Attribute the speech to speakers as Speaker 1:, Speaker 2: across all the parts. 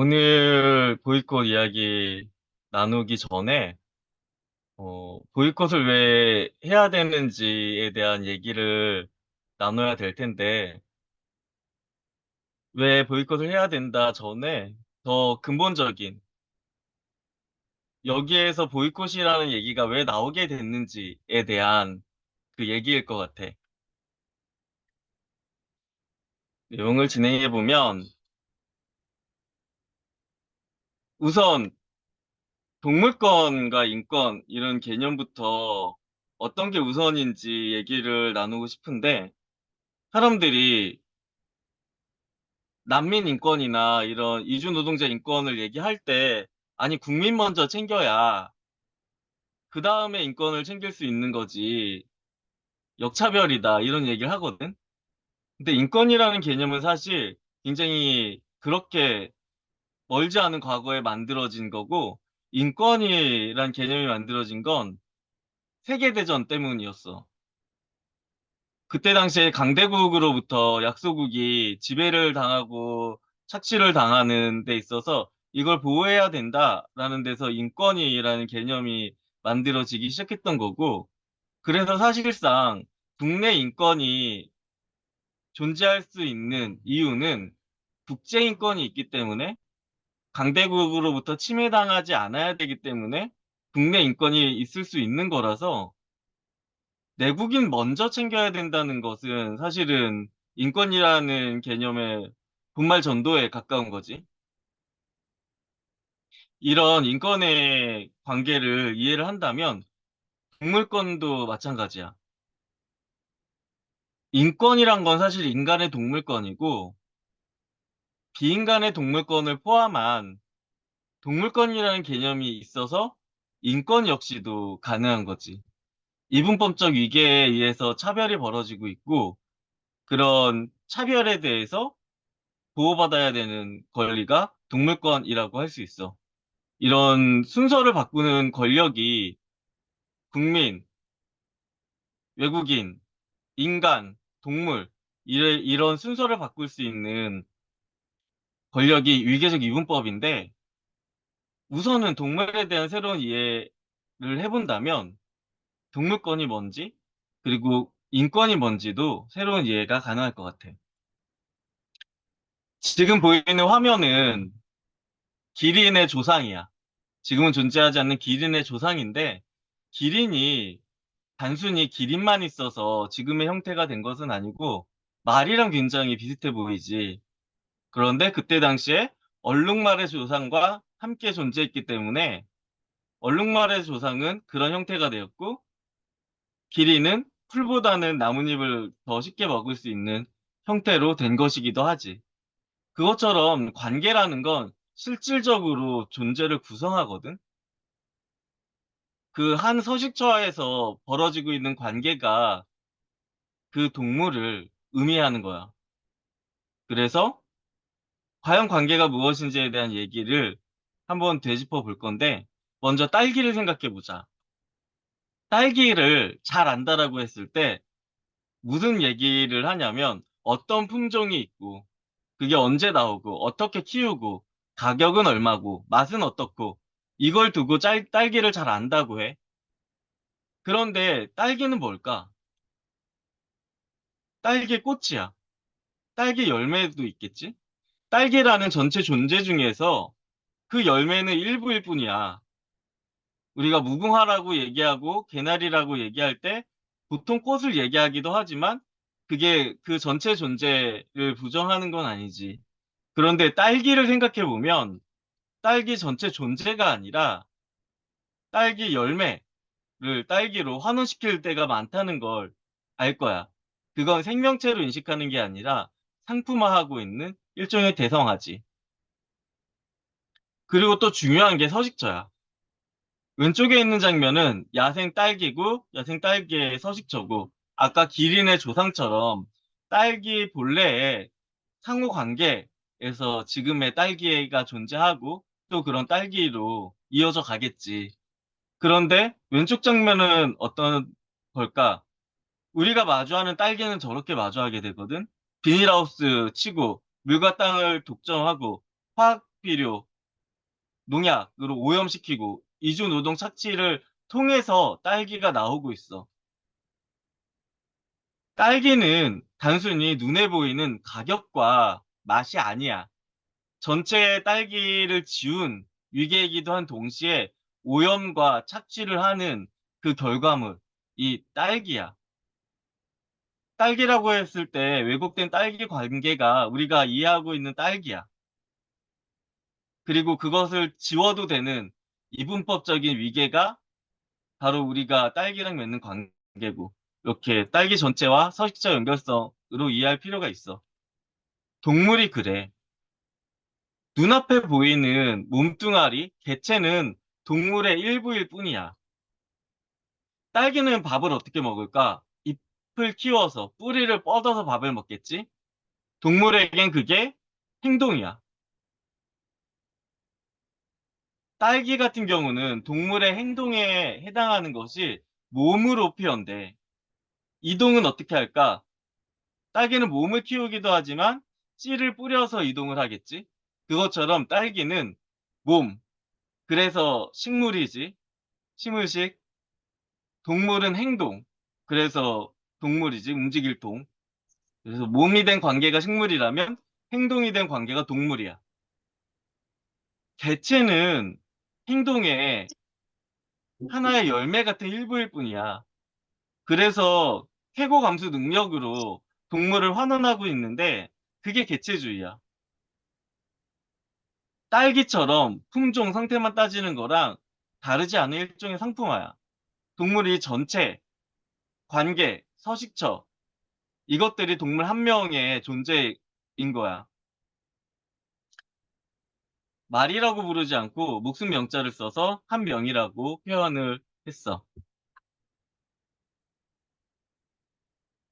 Speaker 1: 오늘 보이콧 이야기 나누기 전에, 보이콧을 왜 해야 되는지에 대한 얘기를 나눠야 될 텐데, 왜 보이콧을 해야 된다 전에 더 근본적인, 여기에서 보이콧이라는 얘기가 왜 나오게 됐는지에 대한 그 얘기일 것 같아. 내용을 진행해보면, 우선 동물권과 인권 이런 개념부터 어떤 게 우선인지 얘기를 나누고 싶은데, 사람들이 난민 인권이나 이런 이주 노동자 인권을 얘기할 때, 아니, 국민 먼저 챙겨야 그 다음에 인권을 챙길 수 있는 거지. 역차별이다. 이런 얘기를 하거든. 근데 인권이라는 개념은 사실 굉장히 그렇게 멀지 않은 과거에 만들어진 거고, 인권이란 개념이 만들어진 건 세계대전 때문이었어. 그때 당시에 강대국으로부터 약소국이 지배를 당하고 착취를 당하는 데 있어서 이걸 보호해야 된다라는 데서 인권이라는 개념이 만들어지기 시작했던 거고, 그래서 사실상 국내 인권이 존재할 수 있는 이유는 국제 인권이 있기 때문에, 강대국으로부터 침해당하지 않아야 되기 때문에 국내 인권이 있을 수 있는 거라서, 내국인 먼저 챙겨야 된다는 것은 사실은 인권이라는 개념의 분말 전도에 가까운 거지. 이런 인권의 관계를 이해를 한다면 동물권도 마찬가지야. 인권이란 건 사실 인간의 동물권이고, 비인간의 동물권을 포함한 동물권이라는 개념이 있어서 인권 역시도 가능한 거지. 이분법적 위계에 의해서 차별이 벌어지고 있고, 그런 차별에 대해서 보호받아야 되는 권리가 동물권이라고 할 수 있어. 이런 순서를 바꾸는 권력이 국민, 외국인, 인간, 동물, 이런 순서를 바꿀 수 있는 권력이 위계적 이분법인데, 우선은 동물에 대한 새로운 이해를 해본다면 동물권이 뭔지, 그리고 인권이 뭔지도 새로운 이해가 가능할 것 같아. 지금 보이는 화면은 기린의 조상이야. 지금은 존재하지 않는 기린의 조상인데, 기린이 단순히 기린만 있어서 지금의 형태가 된 것은 아니고 말이랑 굉장히 비슷해 보이지. 그런데 그때 당시에 얼룩말의 조상과 함께 존재했기 때문에 얼룩말의 조상은 그런 형태가 되었고, 기린은 풀보다는 나뭇잎을 더 쉽게 먹을 수 있는 형태로 된 것이기도 하지. 그것처럼 관계라는 건 실질적으로 존재를 구성하거든. 그 한 서식처에서 벌어지고 있는 관계가 그 동물을 의미하는 거야. 그래서 과연 관계가 무엇인지에 대한 얘기를 한번 되짚어 볼 건데, 먼저 딸기를 생각해 보자. 딸기를 잘 안다라고 했을 때 무슨 얘기를 하냐면, 어떤 품종이 있고, 그게 언제 나오고, 어떻게 키우고, 가격은 얼마고, 맛은 어떻고, 이걸 두고 딸기를 잘 안다고 해. 그런데 딸기는 뭘까? 딸기 꽃이야. 딸기 열매도 있겠지? 딸기라는 전체 존재 중에서 그 열매는 일부일 뿐이야. 우리가 무궁화라고 얘기하고 개나리라고 얘기할 때 보통 꽃을 얘기하기도 하지만, 그게 그 전체 존재를 부정하는 건 아니지. 그런데 딸기를 생각해 보면 딸기 전체 존재가 아니라 딸기 열매를 딸기로 환원시킬 때가 많다는 걸 알 거야. 그건 생명체로 인식하는 게 아니라 상품화하고 있는 일종의 대성화지. 그리고 또 중요한 게 서식처야. 왼쪽에 있는 장면은 야생 딸기고, 야생 딸기의 서식처고, 아까 기린의 조상처럼 딸기 본래의 상호 관계에서 지금의 딸기가 존재하고 또 그런 딸기로 이어져 가겠지. 그런데 왼쪽 장면은 어떤 걸까? 우리가 마주하는 딸기는 저렇게 마주하게 되거든? 비닐하우스 치고 물과 땅을 독점하고 비료, 농약으로 오염시키고 이주노동 착취를 통해서 딸기가 나오고 있어. 딸기는 단순히 눈에 보이는 가격과 맛이 아니야. 전체 딸기를 지운 위계이기도 한 동시에 오염과 착취를 하는 그 결과물, 이 딸기야. 딸기라고 했을 때 왜곡된 딸기 관계가 우리가 이해하고 있는 딸기야. 그리고 그것을 지워도 되는 이분법적인 위계가 바로 우리가 딸기랑 맺는 관계고, 이렇게 딸기 전체와 서식자 연결성으로 이해할 필요가 있어. 동물이 그래. 눈앞에 보이는 몸뚱아리, 개체는 동물의 일부일 뿐이야. 딸기는 밥을 어떻게 먹을까? 잎을 키워서 뿌리를 뻗어서 밥을 먹겠지? 동물에겐 그게 행동이야. 딸기 같은 경우는 동물의 행동에 해당하는 것이 몸으로 표현돼. 이동은 어떻게 할까? 딸기는 몸을 키우기도 하지만 씨를 뿌려서 이동을 하겠지? 그것처럼 딸기는 몸, 그래서 식물이지. 식물식. 동물은 행동, 그래서 동물이지. 움직일 동. 그래서 몸이 된 관계가 식물이라면 행동이 된 관계가 동물이야. 개체는 행동의 하나의 열매 같은 일부일 뿐이야. 그래서 쾌고 감수 능력으로 동물을 환원하고 있는데 그게 개체주의야. 딸기처럼 품종 상태만 따지는 거랑 다르지 않은 일종의 상품화야. 동물이 전체, 관계, 서식처, 이것들이 동물 한 명의 존재인 거야. 말이라고 부르지 않고 목숨 명자를 써서 한 명이라고 표현을 했어.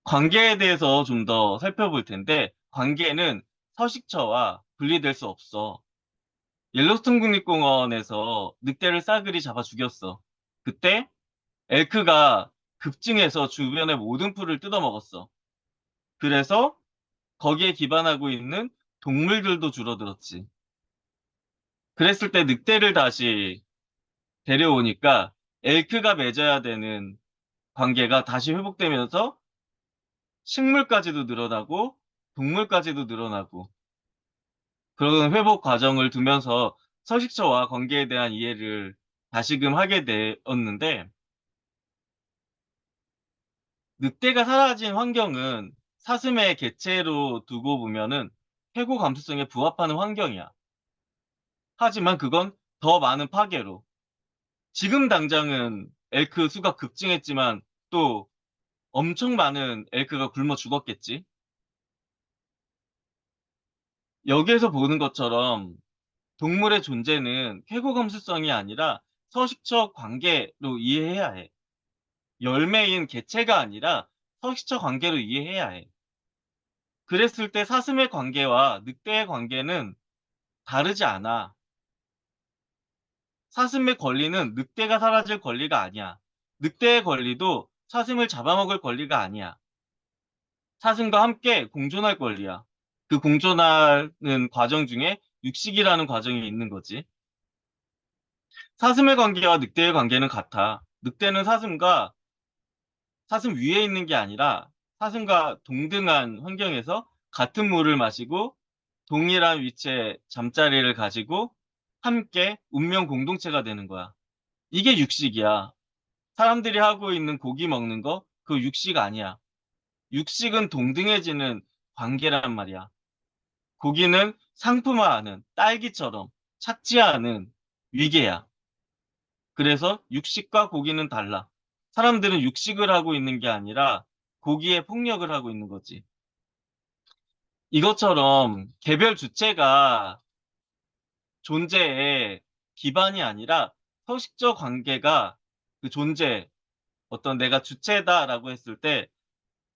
Speaker 1: 관계에 대해서 좀 더 살펴볼 텐데, 관계는 서식처와 분리될 수 없어. 옐로스톤 국립공원에서 늑대를 싸그리 잡아 죽였어. 그때 엘크가 급증해서 주변의 모든 풀을 뜯어먹었어. 그래서 거기에 기반하고 있는 동물들도 줄어들었지. 그랬을 때 늑대를 다시 데려오니까 엘크가 맺어야 되는 관계가 다시 회복되면서 식물까지도 늘어나고 동물까지도 늘어나고 그런 회복 과정을 두면서 서식처와 관계에 대한 이해를 다시금 하게 되었는데, 늑대가 사라진 환경은 사슴의 개체로 두고 보면은 해고 감수성에 부합하는 환경이야. 하지만 그건 더 많은 파괴로. 지금 당장은 엘크 수가 급증했지만 또 엄청 많은 엘크가 굶어 죽었겠지. 여기에서 보는 것처럼 동물의 존재는 쾌고 감수성이 아니라 서식처 관계로 이해해야 해. 열매인 개체가 아니라 서식처 관계로 이해해야 해. 그랬을 때 사슴의 관계와 늑대의 관계는 다르지 않아. 사슴의 권리는 늑대가 사라질 권리가 아니야. 늑대의 권리도 사슴을 잡아먹을 권리가 아니야. 사슴과 함께 공존할 권리야. 그 공존하는 과정 중에 육식이라는 과정이 있는 거지. 사슴의 관계와 늑대의 관계는 같아. 늑대는 사슴 위에 있는 게 아니라 사슴과 동등한 환경에서 같은 물을 마시고 동일한 위치에 잠자리를 가지고 함께 운명 공동체가 되는 거야. 이게 육식이야. 사람들이 하고 있는 고기 먹는 거, 그 육식 아니야. 육식은 동등해지는 관계란 말이야. 고기는 상품화하는 딸기처럼 착취하는 위계야. 그래서 육식과 고기는 달라. 사람들은 육식을 하고 있는 게 아니라 고기에 폭력을 하고 있는 거지. 이것처럼 개별 주체가 존재의 기반이 아니라 서식적 관계가 그 존재, 어떤 내가 주체다라고 했을 때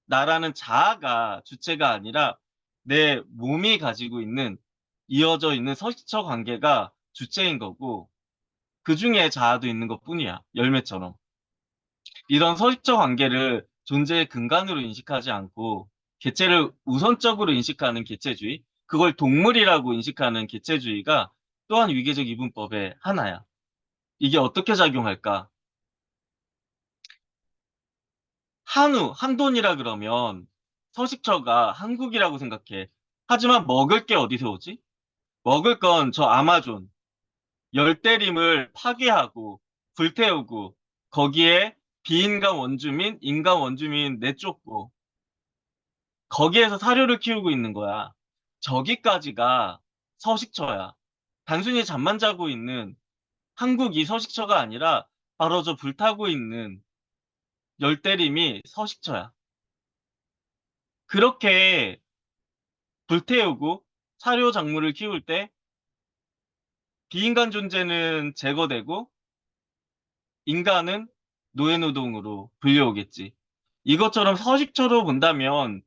Speaker 1: 나라는 자아가 주체가 아니라 내 몸이 가지고 있는 이어져 있는 서식처 관계가 주체인 거고 그 중에 자아도 있는 것뿐이야. 열매처럼. 이런 서식적 관계를 존재의 근간으로 인식하지 않고 개체를 우선적으로 인식하는 개체주의, 그걸 동물이라고 인식하는 개체주의가 또한 위계적 이분법의 하나야. 이게 어떻게 작용할까? 한돈이라 그러면 서식처가 한국이라고 생각해. 하지만 먹을 게 어디서 오지? 먹을 건 저 아마존, 열대림을 파괴하고 불태우고 거기에 비인간 원주민, 인간 원주민 내쫓고 거기에서 사료를 키우고 있는 거야. 저기까지가 서식처야. 단순히 잠만 자고 있는 한국이 서식처가 아니라 바로 저 불타고 있는 열대림이 서식처야. 그렇게 불태우고 사료 작물을 키울 때 비인간 존재는 제거되고 인간은 노예노동으로 불려오겠지. 이것처럼 서식처로 본다면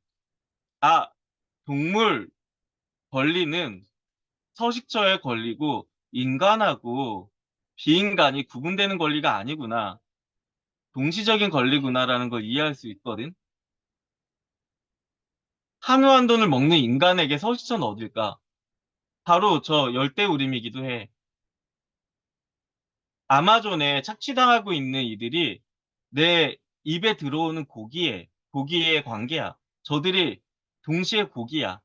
Speaker 1: 아, 동물 권리는 서식처의 권리고 인간하고 비인간이 구분되는 권리가 아니구나. 동시적인 권리구나라는 걸 이해할 수 있거든. 한우한돈을 먹는 인간에게 서식처는 어딜까? 바로 저 열대우림이기도 해. 아마존에 착취당하고 있는 이들이 내 입에 들어오는 고기의 관계야. 저들이 동시에 고기야.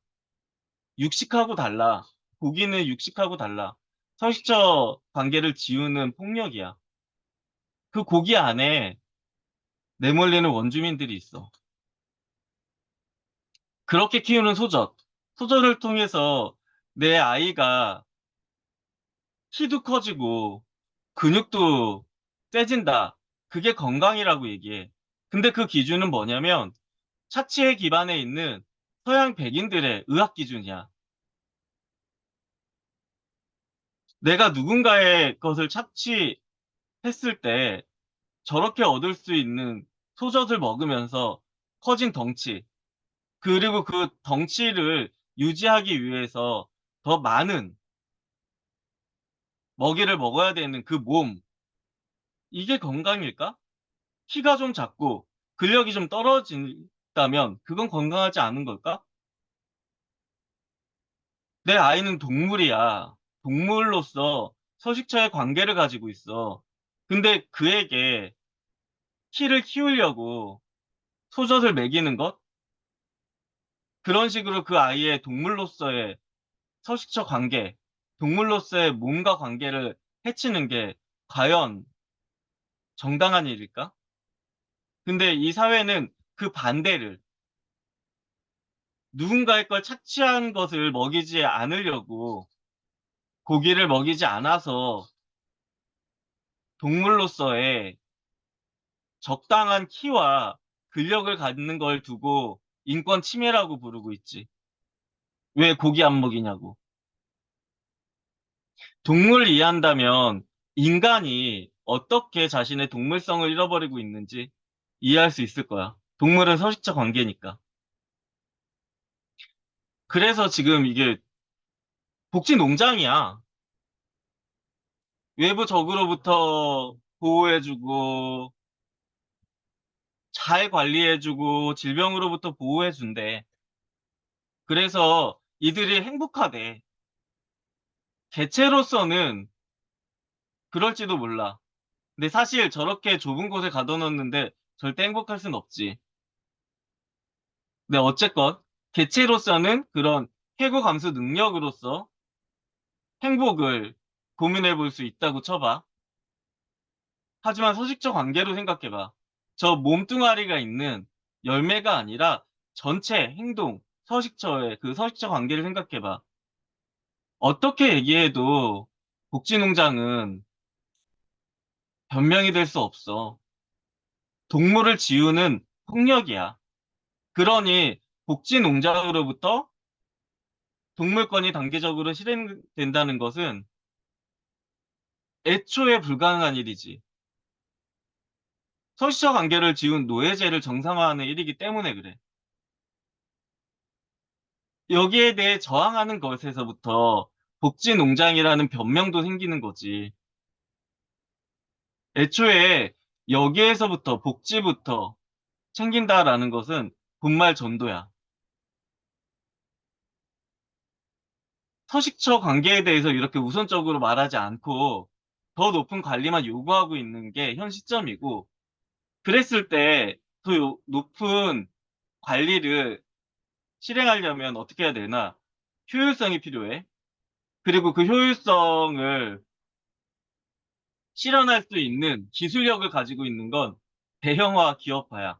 Speaker 1: 육식하고 달라. 고기는 육식하고 달라. 서식처 관계를 지우는 폭력이야. 그 고기 안에 내몰리는 원주민들이 있어. 그렇게 키우는 소젖. 소젖을 통해서 내 아이가 키도 커지고 근육도 세진다. 그게 건강이라고 얘기해. 근데 그 기준은 뭐냐면 착취에 기반해 있는 서양 백인들의 의학 기준이야. 내가 누군가의 것을 착취했을 때 저렇게 얻을 수 있는 소젖을 먹으면서 커진 덩치, 그리고 그 덩치를 유지하기 위해서 더 많은 먹이를 먹어야 되는 그 몸, 이게 건강일까? 키가 좀 작고 근력이 좀 떨어진다면 그건 건강하지 않은 걸까? 내 아이는 동물이야. 동물로서 서식처의 관계를 가지고 있어. 근데 그에게 키를 키우려고 소젖을 먹이는 것? 그런 식으로 그 아이의 동물로서의 서식처 관계, 동물로서의 몸과 관계를 해치는 게 과연 정당한 일일까? 근데 이 사회는 그 반대를 누군가의 걸 착취한 것을 먹이지 않으려고 고기를 먹이지 않아서 동물로서의 적당한 키와 근력을 갖는 걸 두고 인권 침해라고 부르고 있지. 왜 고기 안 먹이냐고. 동물을 이해한다면 인간이 어떻게 자신의 동물성을 잃어버리고 있는지 이해할 수 있을 거야. 동물은 서식처 관계니까. 그래서 지금 이게 복지 농장이야. 외부 적으로부터 보호해주고, 잘 관리해주고, 질병으로부터 보호해준대. 그래서 이들이 행복하대. 개체로서는 그럴지도 몰라. 근데 사실 저렇게 좁은 곳에 가둬놓는데 절대 행복할 순 없지. 근데 어쨌건 개체로서는 그런 해고 감수 능력으로서 행복을 고민해 볼 수 있다고 쳐봐. 하지만 서식처 관계로 생각해봐. 저 몸뚱아리가 있는 열매가 아니라 전체 행동, 서식처의 그 서식처 관계를 생각해봐. 어떻게 얘기해도 복지농장은 변명이 될 수 없어. 동물을 지우는 폭력이야. 그러니 복지농장으로부터 동물권이 단계적으로 실행된다는 것은 애초에 불가능한 일이지. 서식처 관계를 지운 노예제를 정상화하는 일이기 때문에 그래. 여기에 대해 저항하는 것에서부터 복지농장이라는 변명도 생기는 거지. 애초에 여기에서부터 복지부터 챙긴다라는 것은 본말 전도야. 서식처 관계에 대해서 이렇게 우선적으로 말하지 않고 더 높은 관리만 요구하고 있는 게 현 시점이고, 그랬을 때 더 높은 관리를 실행하려면 어떻게 해야 되나? 효율성이 필요해. 그리고 그 효율성을 실현할 수 있는 기술력을 가지고 있는 건 대형화 기업화야.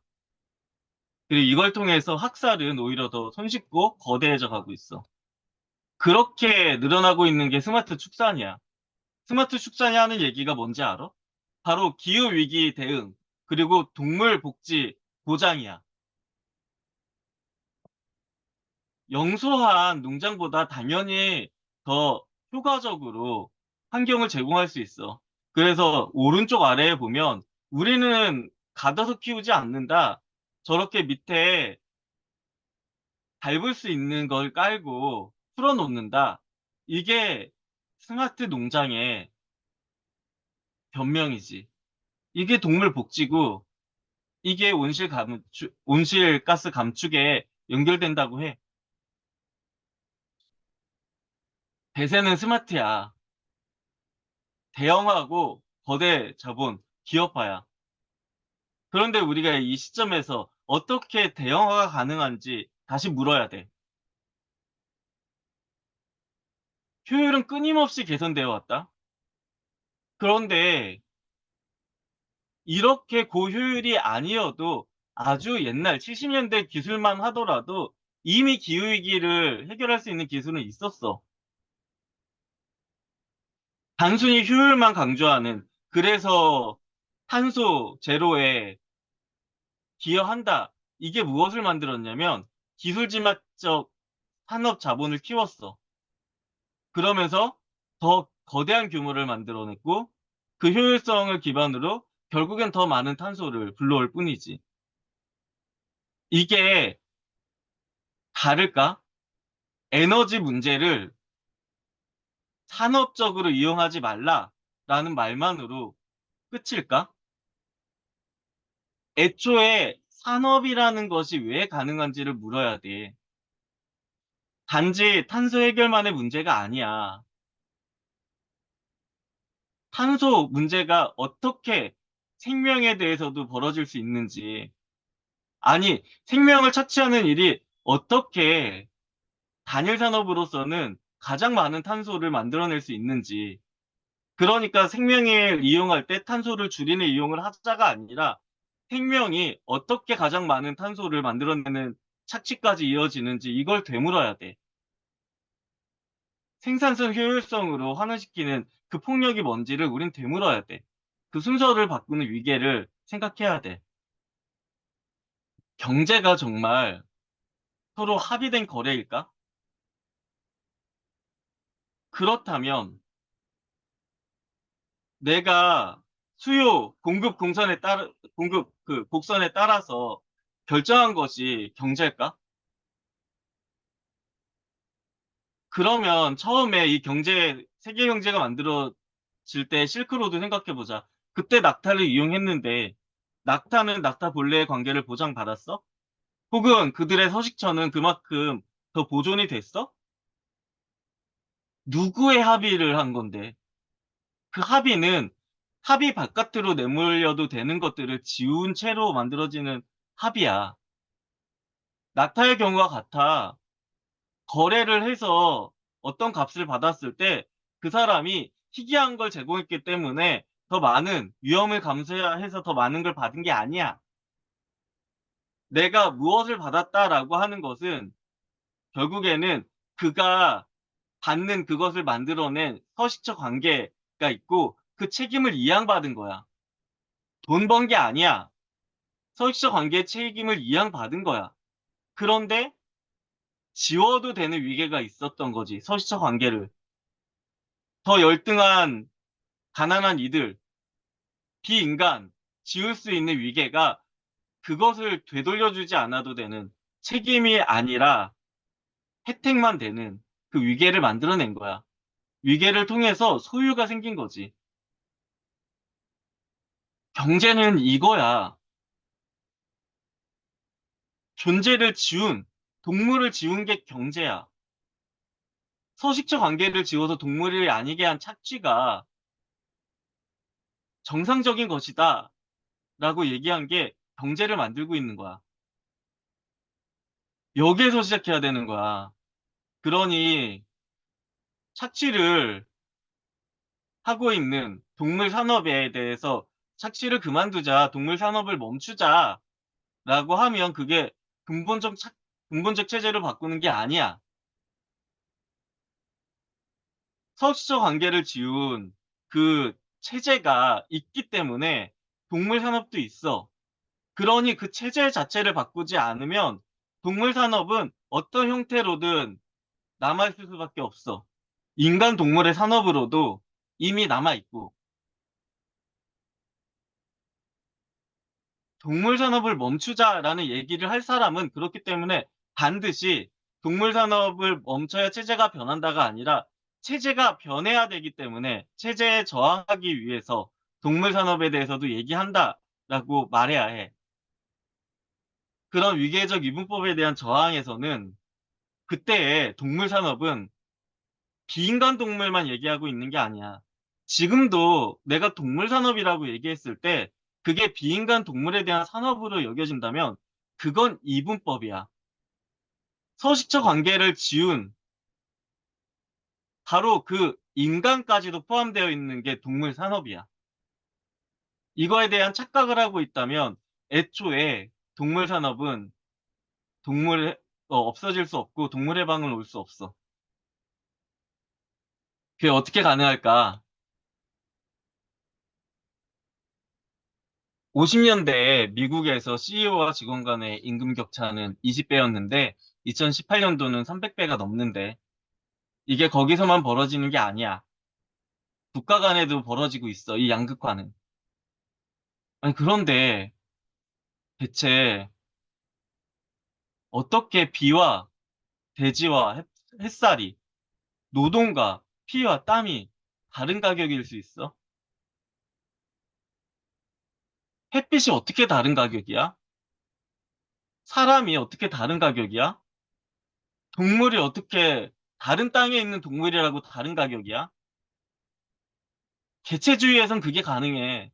Speaker 1: 그리고 이걸 통해서 학살은 오히려 더 손쉽고 거대해져 가고 있어. 그렇게 늘어나고 있는 게 스마트 축산이야. 스마트 축산이 하는 얘기가 뭔지 알아? 바로 기후위기 대응, 그리고 동물 복지 보장이야. 영소한 농장보다 당연히 더 효과적으로 환경을 제공할 수 있어. 그래서 오른쪽 아래에 보면 우리는 가둬서 키우지 않는다. 저렇게 밑에 밟을 수 있는 걸 깔고 풀어놓는다. 이게 스마트 농장의 변명이지. 이게 동물 복지고 이게 온실가스 감축에 연결된다고 해. 대세는 스마트야. 대형하고 거대 자본, 기업화야. 그런데 우리가 이 시점에서 어떻게 대형화가 가능한지 다시 물어야 돼. 효율은 끊임없이 개선되어 왔다. 그런데 이렇게 고효율이 아니어도 아주 옛날 70년대 기술만 하더라도 이미 기후위기를 해결할 수 있는 기술은 있었어. 단순히 효율만 강조하는, 그래서 탄소 제로에 기여한다. 이게 무엇을 만들었냐면 기술지망적 산업 자본을 키웠어. 그러면서 더 거대한 규모를 만들어냈고 그 효율성을 기반으로 결국엔 더 많은 탄소를 불러올 뿐이지. 이게 다를까? 에너지 문제를 산업적으로 이용하지 말라라는 말만으로 끝일까? 애초에 산업이라는 것이 왜 가능한지를 물어야 돼. 단지 탄소 해결만의 문제가 아니야. 탄소 문제가 어떻게 생명에 대해서도 벌어질 수 있는지, 아니, 생명을 착취하는 일이 어떻게 단일 산업으로서는 가장 많은 탄소를 만들어낼 수 있는지, 그러니까 생명을 이용할 때 탄소를 줄이는 이용을 하자가 아니라 생명이 어떻게 가장 많은 탄소를 만들어내는 착취까지 이어지는지 이걸 되물어야 돼. 생산성 효율성으로 환원시키는 그 폭력이 뭔지를 우린 되물어야 돼. 그 순서를 바꾸는 위계를 생각해야 돼. 경제가 정말 서로 합의된 거래일까? 그렇다면 내가 수요, 공급 그 곡선에 따라서 결정한 것이 경제일까? 그러면 처음에 이 세계 경제가 만들어질 때 실크로드 생각해보자. 그때 낙타를 이용했는데, 낙타는 낙타 본래의 관계를 보장받았어? 혹은 그들의 서식처는 그만큼 더 보존이 됐어? 누구의 합의를 한 건데? 그 합의는 합의 바깥으로 내몰려도 되는 것들을 지운 채로 만들어지는 합의야. 낙타의 경우와 같아. 거래를 해서 어떤 값을 받았을 때 그 사람이 희귀한 걸 제공했기 때문에 더 많은 위험을 감수해서 더 많은 걸 받은 게 아니야. 내가 무엇을 받았다라고 하는 것은 결국에는 그가 받는 그것을 만들어낸 서식처 관계가 있고 그 책임을 이양받은 거야. 돈 번 게 아니야. 서식처 관계의 책임을 이양받은 거야. 그런데 지워도 되는 위계가 있었던 거지. 서식처 관계를. 더 열등한 가난한 이들, 비인간, 지울 수 있는 위계가 그것을 되돌려주지 않아도 되는, 책임이 아니라 혜택만 되는 그 위계를 만들어낸 거야. 위계를 통해서 소유가 생긴 거지. 경제는 이거야. 존재를 지운, 동물을 지운 게 경제야. 서식처 관계를 지워서 동물이 아니게 한 착취가 정상적인 것이다 라고 얘기한 게 경제를 만들고 있는 거야. 여기에서 시작해야 되는 거야. 그러니 착취를 하고 있는 동물 산업에 대해서 착취를 그만두자, 동물 산업을 멈추자라고 하면 그게 근본적 체제를 바꾸는 게 아니야. 서식처 관계를 지운 그 체제가 있기 때문에 동물 산업도 있어. 그러니 그 체제 자체를 바꾸지 않으면 동물 산업은 어떤 형태로든 남아있을 수밖에 없어. 인간 동물의 산업으로도 이미 남아있고, 동물 산업을 멈추자라는 얘기를 할 사람은 그렇기 때문에 반드시 동물 산업을 멈춰야 체제가 변한다가 아니라 체제가 변해야 되기 때문에 체제에 저항하기 위해서 동물 산업에 대해서도 얘기한다라고 말해야 해. 그런 위계적 이분법에 대한 저항에서는 그때의 동물 산업은 비인간 동물만 얘기하고 있는 게 아니야. 지금도 내가 동물 산업이라고 얘기했을 때 그게 비인간 동물에 대한 산업으로 여겨진다면 그건 이분법이야. 서식처 관계를 지운 바로 그 인간까지도 포함되어 있는 게 동물 산업이야. 이거에 대한 착각을 하고 있다면 애초에 동물 산업은 없어질 수 없고 동물의 방을 올 수 없어. 그게 어떻게 가능할까? 50년대에 미국에서 CEO와 직원 간의 임금 격차는 20배였는데 2018년도는 300배가 넘는데 이게 거기서만 벌어지는 게 아니야. 국가 간에도 벌어지고 있어, 이 양극화는. 아니, 그런데 대체 어떻게 비와 대지와 햇살이, 노동과 피와 땀이 다른 가격일 수 있어? 햇빛이 어떻게 다른 가격이야? 사람이 어떻게 다른 가격이야? 동물이 어떻게 다른 땅에 있는 동물이라고 다른 가격이야? 개체주의에선 그게 가능해.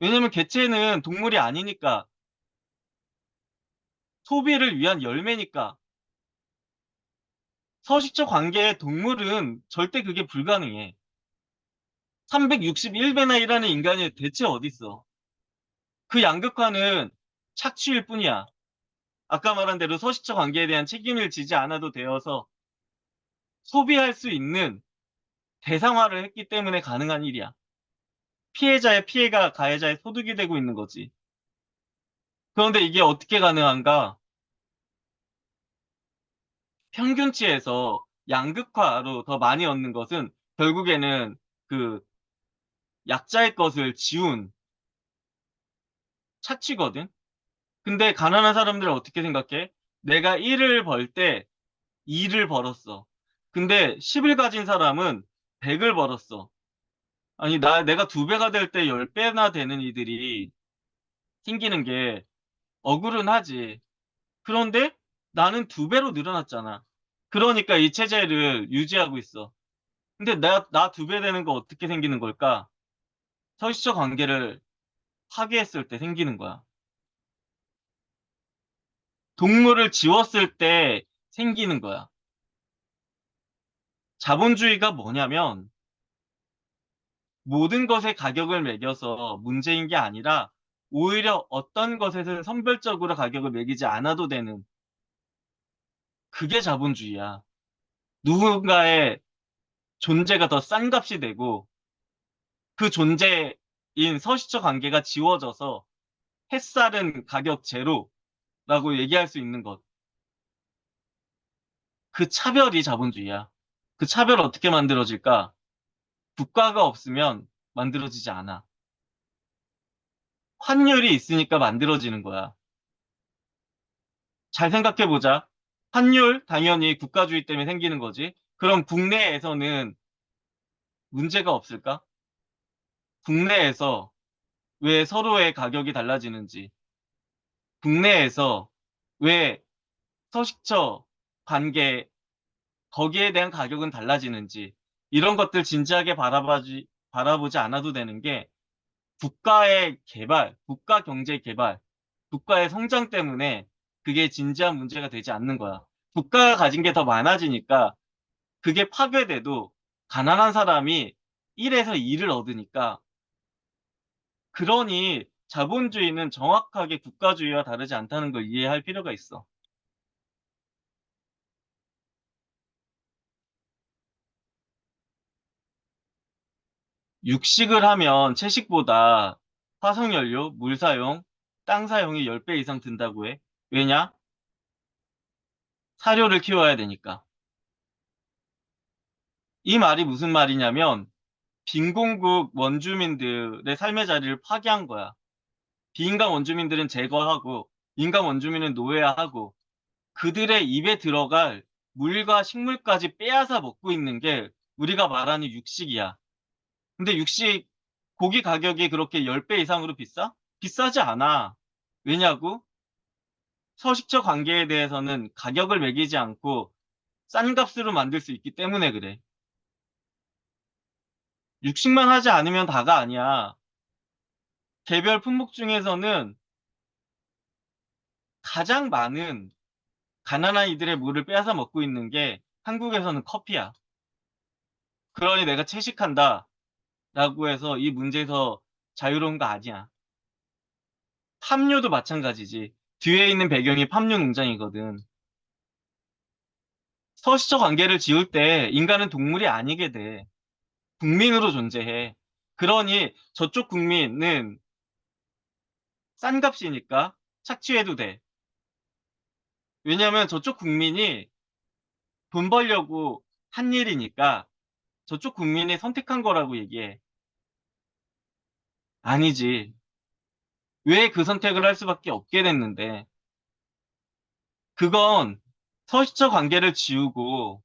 Speaker 1: 왜냐면 개체는 동물이 아니니까, 소비를 위한 열매니까. 서식처 관계의 동물은 절대 그게 불가능해. 361배나 일하는 인간이 대체 어딨어? 그 양극화는 착취일 뿐이야. 아까 말한 대로 서식처 관계에 대한 책임을 지지 않아도 되어서 소비할 수 있는 대상화를 했기 때문에 가능한 일이야. 피해자의 피해가 가해자의 소득이 되고 있는 거지. 그런데 이게 어떻게 가능한가? 평균치에서 양극화로 더 많이 얻는 것은 결국에는 그 약자의 것을 지운 착취거든. 근데 가난한 사람들은 어떻게 생각해? 내가 1을 벌 때 2를 벌었어. 근데 10을 가진 사람은 100을 벌었어. 아니, 내가 2배가 될 때 10배나 되는 이들이 생기는 게 억울은 하지. 그런데 나는 2배로 늘어났잖아. 그러니까 이 체제를 유지하고 있어. 근데 나 2배 되는 거 어떻게 생기는 걸까? 서식처 관계를 파괴했을 때 생기는 거야. 동물을 지웠을 때 생기는 거야. 자본주의가 뭐냐면 모든 것에 가격을 매겨서 문제인 게 아니라 오히려 어떤 것에는 선별적으로 가격을 매기지 않아도 되는 그게 자본주의야. 누군가의 존재가 더 싼 값이 되고 그 존재인 서식처 관계가 지워져서 햇살은 가격 제로라고 얘기할 수 있는 것. 그 차별이 자본주의야. 그 차별 어떻게 만들어질까? 국가가 없으면 만들어지지 않아. 환율이 있으니까 만들어지는 거야. 잘 생각해보자. 환율, 당연히 국가주의 때문에 생기는 거지. 그럼 국내에서는 문제가 없을까? 국내에서 왜 서로의 가격이 달라지는지, 국내에서 왜 서식처 관계 거기에 대한 가격은 달라지는지 이런 것들 진지하게 바라보지 않아도 되는 게 국가의 개발, 국가 경제 개발, 국가의 성장 때문에 그게 진지한 문제가 되지 않는 거야. 국가가 가진 게 더 많아지니까 그게 파괴돼도 가난한 사람이 1에서 2를 얻으니까 그러니 자본주의는 정확하게 국가주의와 다르지 않다는 걸 이해할 필요가 있어. 육식을 하면 채식보다 화석연료, 물 사용, 땅 사용이 10배 이상 든다고 해. 왜냐? 사료를 키워야 되니까. 이 말이 무슨 말이냐면 빈공국 원주민들의 삶의 자리를 파괴한 거야. 비인간 원주민들은 제거하고 인간 원주민은 노예화하고 그들의 입에 들어갈 물과 식물까지 빼앗아 먹고 있는 게 우리가 말하는 육식이야. 근데 육식 고기 가격이 그렇게 10배 이상으로 비싸? 비싸지 않아. 왜냐고? 서식처 관계에 대해서는 가격을 매기지 않고 싼 값으로 만들 수 있기 때문에 그래. 육식만 하지 않으면 다가 아니야. 개별 품목 중에서는 가장 많은 가난한 이들의 물을 빼앗아 먹고 있는 게 한국에서는 커피야. 그러니 내가 채식한다 라고 해서 이 문제에서 자유로운 거 아니야. 팜유도 마찬가지지. 뒤에 있는 배경이 팜유 농장이거든. 서식처 관계를 지울 때 인간은 동물이 아니게 돼. 국민으로 존재해. 그러니 저쪽 국민은 싼 값이니까 착취해도 돼. 왜냐면 저쪽 국민이 돈 벌려고 한 일이니까 저쪽 국민이 선택한 거라고 얘기해. 아니지. 왜 그 선택을 할 수밖에 없게 됐는데. 그건 서식처 관계를 지우고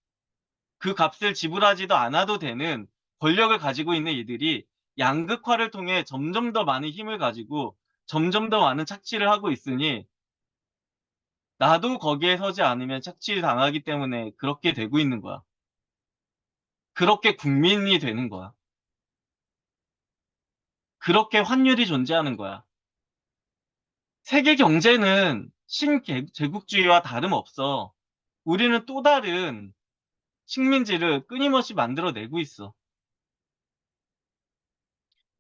Speaker 1: 그 값을 지불하지도 않아도 되는 권력을 가지고 있는 이들이 양극화를 통해 점점 더 많은 힘을 가지고 점점 더 많은 착취를 하고 있으니 나도 거기에 서지 않으면 착취당하기 때문에 그렇게 되고 있는 거야. 그렇게 국민이 되는 거야. 그렇게 환율이 존재하는 거야. 세계 경제는 신제국주의와 다름없어. 우리는 또 다른 식민지를 끊임없이 만들어내고 있어.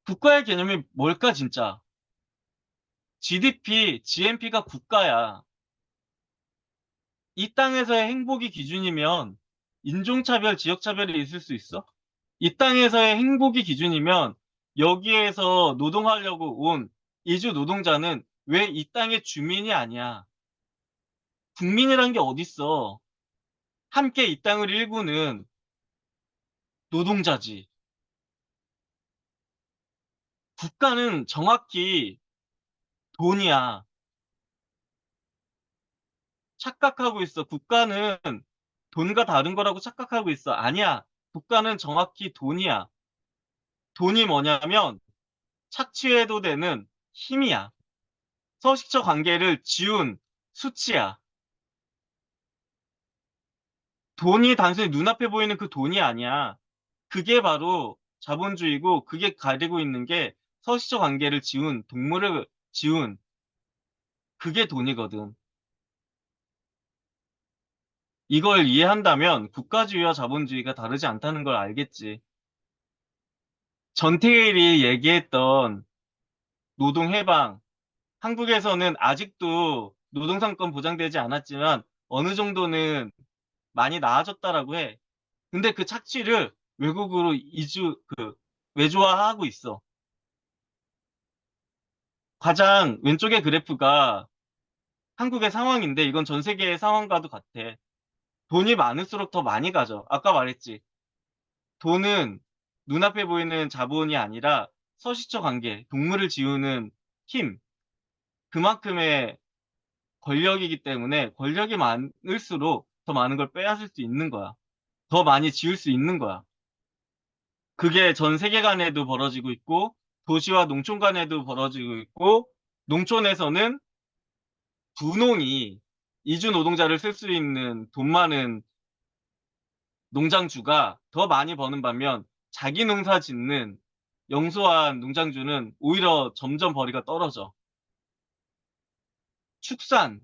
Speaker 1: 국가의 개념이 뭘까, 진짜? GDP, GNP가 국가야. 이 땅에서의 행복이 기준이면 인종차별, 지역차별이 있을 수 있어? 이 땅에서의 행복이 기준이면 여기에서 노동하려고 온 이주 노동자는 왜 이 땅의 주민이 아니야? 국민이란 게 어딨어? 함께 이 땅을 일구는 노동자지. 국가는 정확히 돈이야. 착각하고 있어. 국가는 돈과 다른 거라고 착각하고 있어. 아니야. 국가는 정확히 돈이야. 돈이 뭐냐면 착취해도 되는 힘이야. 서식처 관계를 지운 수치야. 돈이 단순히 눈앞에 보이는 그 돈이 아니야. 그게 바로 자본주의고 그게 가리고 있는 게 서식처 관계를 지운 동물을 지운 그게 돈이거든. 이걸 이해한다면 국가주의와 자본주의가 다르지 않다는 걸 알겠지. 전태일이 얘기했던 노동해방, 한국에서는 아직도 노동상권 보장되지 않았지만 어느 정도는 많이 나아졌다라고 해. 근데 그 착취를 외국으로 외주화하고 있어. 가장 왼쪽의 그래프가 한국의 상황인데 이건 전 세계의 상황과도 같아. 돈이 많을수록 더 많이 가져. 아까 말했지. 돈은 눈앞에 보이는 자본이 아니라 서식처 관계, 동물을 지우는 힘, 그만큼의 권력이기 때문에 권력이 많을수록 더 많은 걸 빼앗을 수 있는 거야. 더 많이 지울 수 있는 거야. 그게 전 세계 간에도 벌어지고 있고, 도시와 농촌 간에도 벌어지고 있고, 농촌에서는 분홍이 이주 노동자를 쓸 수 있는 돈 많은 농장주가 더 많이 버는 반면 자기 농사 짓는 영소한 농장주는 오히려 점점 벌이가 떨어져. 축산,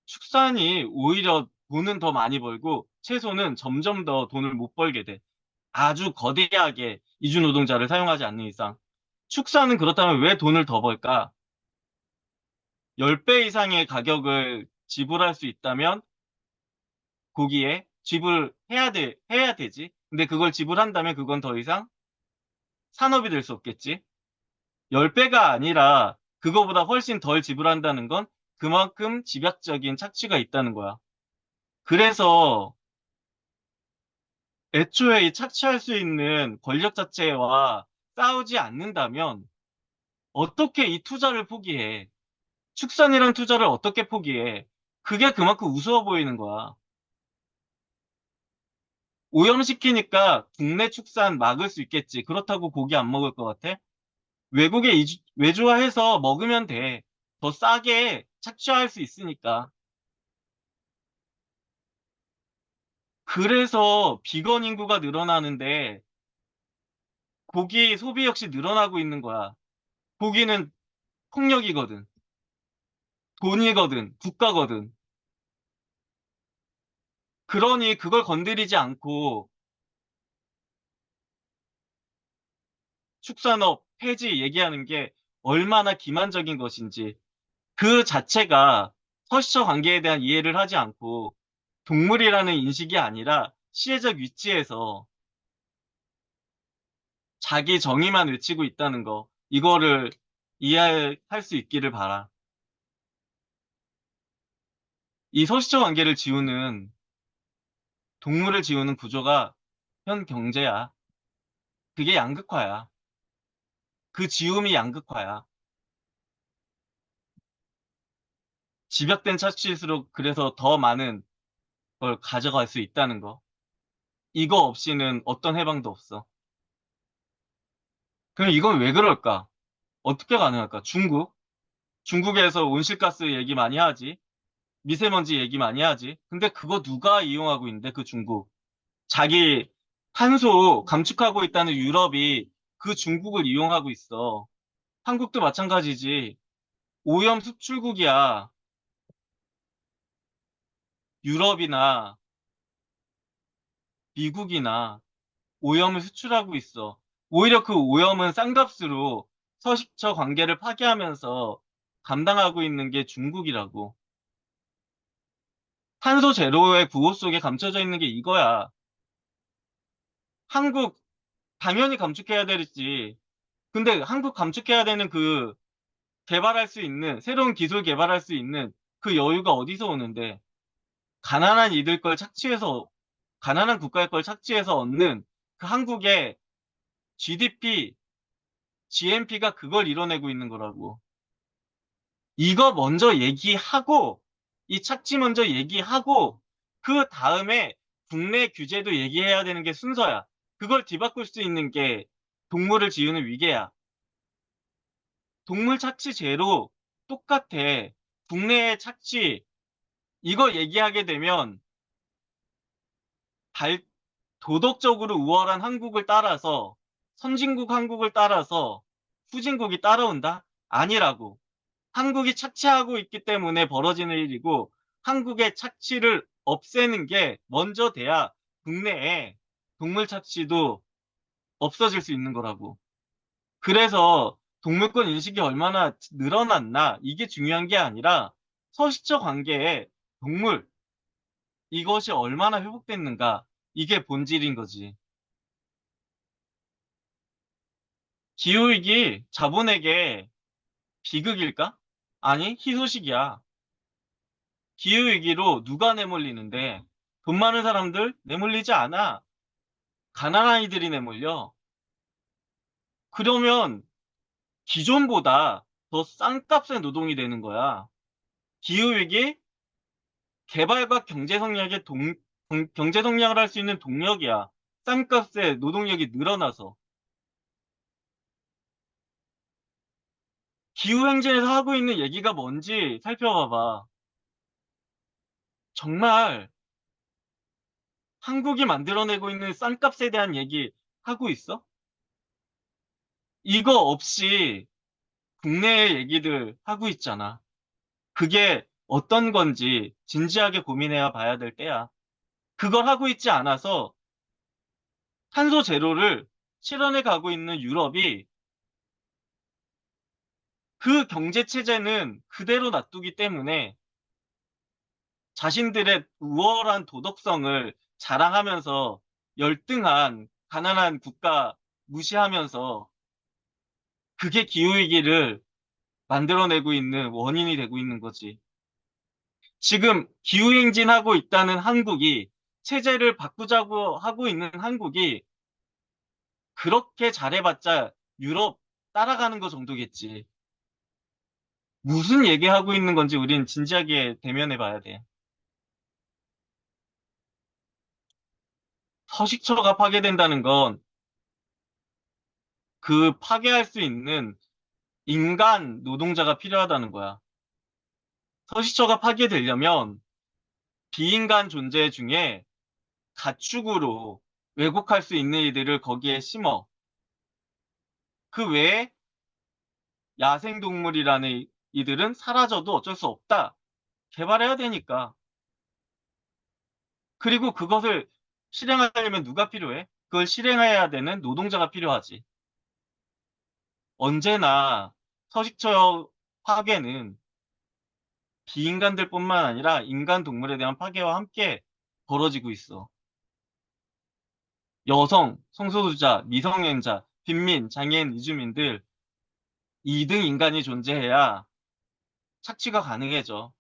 Speaker 1: 축산이 오히려 돈은 더 많이 벌고 채소는 점점 더 돈을 못 벌게 돼. 아주 거대하게 이주 노동자를 사용하지 않는 이상. 축사는 그렇다면 왜 돈을 더 벌까? 10배 이상의 가격을 지불할 수 있다면 거기에 해야 되지. 근데 그걸 지불한다면 그건 더 이상 산업이 될 수 없겠지. 10배가 아니라 그거보다 훨씬 덜 지불한다는 건 그만큼 집약적인 착취가 있다는 거야. 그래서 애초에 이 착취할 수 있는 권력 자체와 싸우지 않는다면 어떻게 이 투자를 포기해? 축산이란 투자를 어떻게 포기해? 그게 그만큼 우스워 보이는 거야. 오염시키니까 국내 축산 막을 수 있겠지. 그렇다고 고기 안 먹을 것 같아? 외국에 외주화해서 먹으면 돼. 더 싸게 착취할 수 있으니까. 그래서 비건 인구가 늘어나는데 고기 소비 역시 늘어나고 있는 거야. 고기는 폭력이거든. 돈이거든. 국가거든. 그러니 그걸 건드리지 않고 축산업 폐지 얘기하는 게 얼마나 기만적인 것인지 그 자체가 서시처 관계에 대한 이해를 하지 않고 동물이라는 인식이 아니라 시혜적 위치에서 자기 정의만 외치고 있다는 거 이거를 이해할 수 있기를 바라. 이 서시처 관계를 지우는 동물을 지우는 구조가 현 경제야. 그게 양극화야. 그 지움이 양극화야. 집약된 차트일수록 그래서 더 많은 걸 가져갈 수 있다는 거. 이거 없이는 어떤 해방도 없어. 그럼 이건 왜 그럴까? 어떻게 가능할까? 중국에서 온실가스 얘기 많이 하지. 미세먼지 얘기 많이 하지. 근데 그거 누가 이용하고 있는데, 그 중국. 자기 탄소 감축하고 있다는 유럽이 그 중국을 이용하고 있어. 한국도 마찬가지지. 오염 수출국이야. 유럽이나 미국이나 오염을 수출하고 있어. 오히려 그 오염은 싼값으로 서식처 관계를 파괴하면서 감당하고 있는 게 중국이라고. 탄소 제로의 구호 속에 감춰져 있는 게 이거야. 한국 당연히 감축해야 되지. 근데 한국 감축해야 되는 그 개발할 수 있는 새로운 기술 개발할 수 있는 그 여유가 어디서 오는데 가난한 이들 걸 착취해서 가난한 국가의 걸 착취해서 얻는 그 한국의 GDP, GNP가 그걸 이뤄내고 있는 거라고. 이거 먼저 얘기하고 이 착취 먼저 얘기하고 그 다음에 국내 규제도 얘기해야 되는 게 순서야. 그걸 뒤바꿀 수 있는 게 동물을 지우는 위계야. 동물 착취 제로 똑같아. 국내의 착취 이거 얘기하게 되면 발, 도덕적으로 우월한 한국을 따라서 선진국 한국을 따라서 후진국이 따라온다? 아니라고. 한국이 착취하고 있기 때문에 벌어지는 일이고 한국의 착취를 없애는 게 먼저 돼야 국내에 동물 착취도 없어질 수 있는 거라고. 그래서 동물권 인식이 얼마나 늘어났나 이게 중요한 게 아니라 서식처 관계에 동물 이것이 얼마나 회복됐는가 이게 본질인 거지. 기후위기 자본에게 비극일까? 아니 희소식이야. 기후위기로 누가 내몰리는데 돈 많은 사람들 내몰리지 않아. 가난한 아이들이 내몰려. 그러면 기존보다 더 싼 값의 노동이 되는 거야. 기후위기 개발과 경제 성장의 경제 성장을 할 수 있는 동력이야. 싼 값에 노동력이 늘어나서. 기후행진에서 하고 있는 얘기가 뭔지 살펴봐봐. 정말 한국이 만들어내고 있는 싼값에 대한 얘기 하고 있어? 이거 없이 국내의 얘기들 하고 있잖아. 그게 어떤 건지 진지하게 고민해야 봐야 될 때야. 그걸 하고 있지 않아서 탄소 제로를 실현해 가고 있는 유럽이 그 경제 체제는 그대로 놔두기 때문에 자신들의 우월한 도덕성을 자랑하면서 열등한 가난한 국가 무시하면서 그게 기후위기를 만들어내고 있는 원인이 되고 있는 거지. 지금 기후행진하고 있다는 한국이 체제를 바꾸자고 하고 있는 한국이 그렇게 잘해봤자 유럽 따라가는 거 정도겠지. 무슨 얘기하고 있는 건지 우린 진지하게 대면해 봐야 돼. 서식처가 파괴된다는 건 그 파괴할 수 있는 인간 노동자가 필요하다는 거야. 서식처가 파괴되려면 비인간 존재 중에 가축으로 왜곡할 수 있는 이들을 거기에 심어. 그 외에 야생동물이라는 이들은 사라져도 어쩔 수 없다. 개발해야 되니까. 그리고 그것을 실행하려면 누가 필요해? 그걸 실행해야 되는 노동자가 필요하지. 언제나 서식처 파괴는 비인간들뿐만 아니라 인간 동물에 대한 파괴와 함께 벌어지고 있어. 여성, 성소수자, 미성년자, 빈민, 장애인, 이주민들 2등 인간이 존재해야 착취가 가능해져.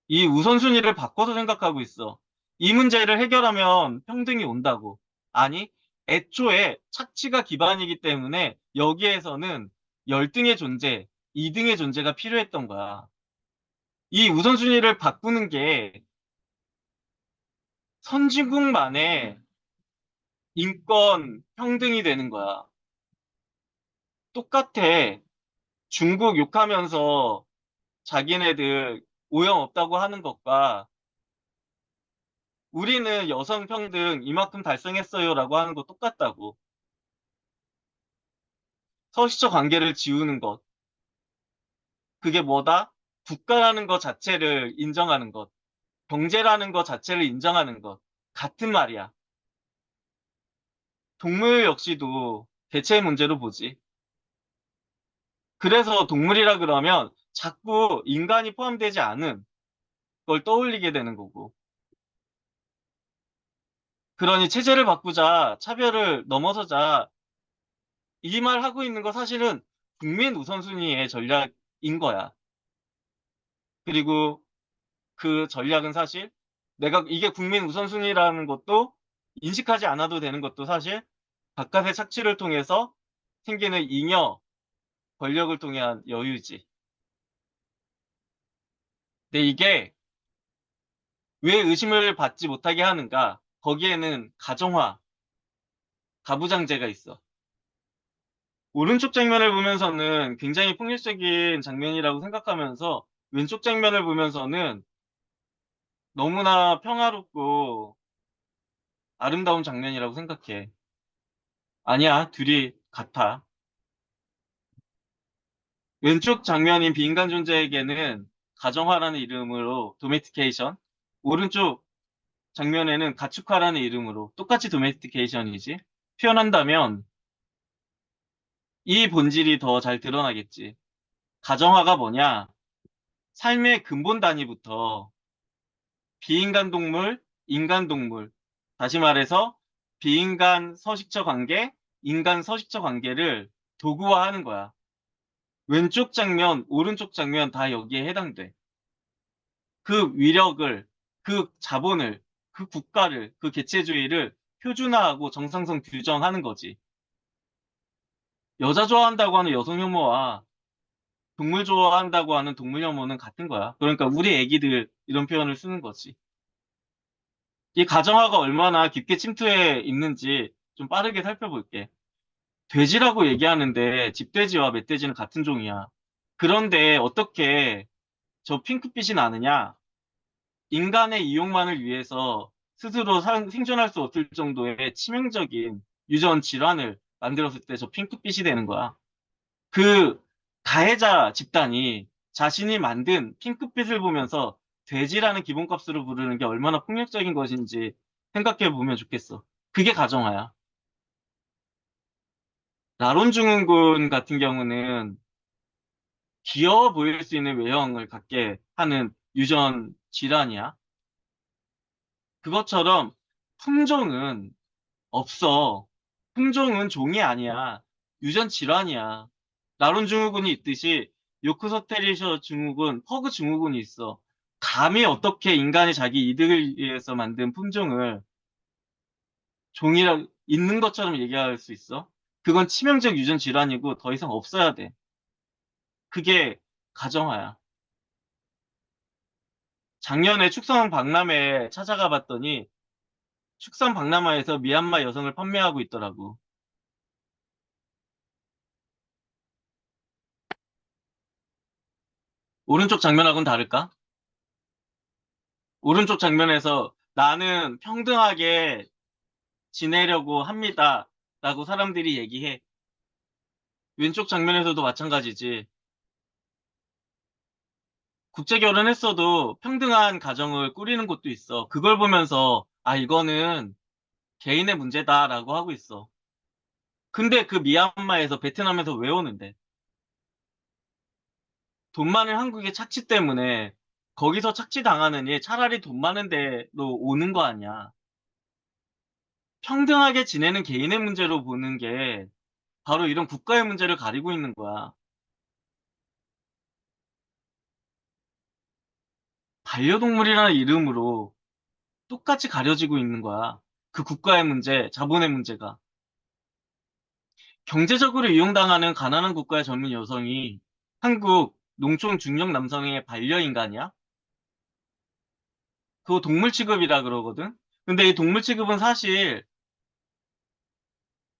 Speaker 1: 이 우선순위를 바꿔서 생각하고 있어. 이 문제를 해결하면 평등이 온다고. 아니, 애초에 착취가 기반이기 때문에 여기에서는 열등의 존재, 2등의 존재가 필요했던 거야. 이 우선순위를 바꾸는 게 선진국만의 인권 평등이 되는 거야. 똑같아. 중국 욕하면서 자기네들 오염 없다고 하는 것과 우리는 여성 평등 이만큼 달성했어요라고 하는 거 똑같다고. 서식처 관계를 지우는 것. 그게 뭐다? 국가라는 것 자체를 인정하는 것. 경제라는 것 자체를 인정하는 것. 같은 말이야. 동물 역시도 대체 문제로 보지. 그래서 동물이라 그러면 자꾸 인간이 포함되지 않은 걸 떠올리게 되는 거고. 그러니 체제를 바꾸자, 차별을 넘어서자, 이 말 하고 있는 거 사실은 국민 우선순위의 전략인 거야. 그리고 그 전략은 사실 내가 이게 국민 우선순위라는 것도 인식하지 않아도 되는 것도 사실 바깥의 착취를 통해서 생기는 잉여, 권력을 통한 여유지. 근데 이게 왜 의심을 받지 못하게 하는가? 거기에는 가정화, 가부장제가 있어. 오른쪽 장면을 보면서는 굉장히 폭력적인 장면이라고 생각하면서 왼쪽 장면을 보면서는 너무나 평화롭고 아름다운 장면이라고 생각해. 아니야, 둘이 같아. 왼쪽 장면인 비인간 존재에게는 가정화라는 이름으로 도메스티케이션, 오른쪽 장면에는 가축화라는 이름으로 똑같이 도메스티케이션이지. 표현한다면 이 본질이 더 잘 드러나겠지. 가정화가 뭐냐? 삶의 근본 단위부터 비인간 동물, 인간 동물. 다시 말해서 비인간 서식처 관계, 인간 서식처 관계를 도구화하는 거야. 왼쪽 장면, 오른쪽 장면 다 여기에 해당돼. 그 위력을, 그 자본을, 그 국가를, 그 개체주의를 표준화하고 정상성 규정하는 거지. 여자 좋아한다고 하는 여성 혐오와 동물 좋아한다고 하는 동물 혐오는 같은 거야. 그러니까 우리 애기들 이런 표현을 쓰는 거지. 이 가정화가 얼마나 깊게 침투해 있는지 좀 빠르게 살펴볼게. 돼지라고 얘기하는데 집돼지와 멧돼지는 같은 종이야. 그런데 어떻게 저 핑크빛이 나느냐? 인간의 이용만을 위해서 스스로 생존할 수 없을 정도의 치명적인 유전 질환을 만들었을 때 저 핑크빛이 되는 거야. 그 가해자 집단이 자신이 만든 핑크빛을 보면서 돼지라는 기본값으로 부르는 게 얼마나 폭력적인 것인지 생각해 보면 좋겠어. 그게 가정하야. 나론 증후군 같은 경우는 귀여워 보일 수 있는 외형을 갖게 하는 유전 질환이야. 그것처럼 품종은 없어. 품종은 종이 아니야. 유전 질환이야. 나론 증후군이 있듯이 요크서테리셔 증후군, 퍼그 증후군이 있어. 감히 어떻게 인간이 자기 이득을 위해서 만든 품종을 종이라 있는 것처럼 얘기할 수 있어? 그건 치명적 유전 질환이고 더 이상 없어야 돼. 그게 가정하야. 작년에 축산 박람회에 찾아가 봤더니 축산 박람회에서 미얀마 여성을 판매하고 있더라고. 오른쪽 장면하고는 다를까? 오른쪽 장면에서 나는 평등하게 지내려고 합니다. 라고 사람들이 얘기해. 왼쪽 장면에서도 마찬가지지. 국제 결혼했어도 평등한 가정을 꾸리는 곳도 있어. 그걸 보면서, 아, 이거는 개인의 문제다라고 하고 있어. 근데 그 미얀마에서 베트남에서 왜 오는데? 돈 많은 한국의 착취 때문에 거기서 착취당하느니 차라리 돈 많은 데로 오는 거 아니야. 평등하게 지내는 개인의 문제로 보는 게 바로 이런 국가의 문제를 가리고 있는 거야. 반려동물이라는 이름으로 똑같이 가려지고 있는 거야. 그 국가의 문제, 자본의 문제가. 경제적으로 이용당하는 가난한 국가의 젊은 여성이 한국 농촌 중년 남성의 반려인간이야? 그거 동물 취급이라 그러거든? 근데 이 동물 취급은 사실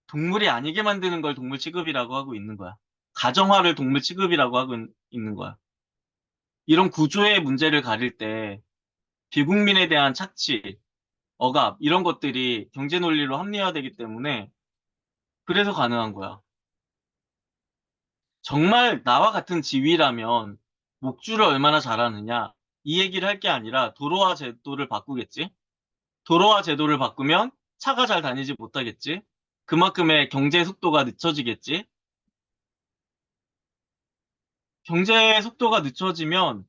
Speaker 1: 동물이 아니게 만드는 걸 동물 취급이라고 하고 있는 거야. 가정화를 동물 취급이라고 하고 있는 거야. 이런 구조의 문제를 가릴 때 비국민에 대한 착취, 억압, 이런 것들이 경제 논리로 합리화되기 때문에 그래서 가능한 거야. 정말 나와 같은 지위라면 목줄을 얼마나 잘하느냐 이 얘기를 할 게 아니라 도로와 제도를 바꾸겠지? 도로와 제도를 바꾸면 차가 잘 다니지 못하겠지? 그만큼의 경제 속도가 늦춰지겠지? 경제 속도가 늦춰지면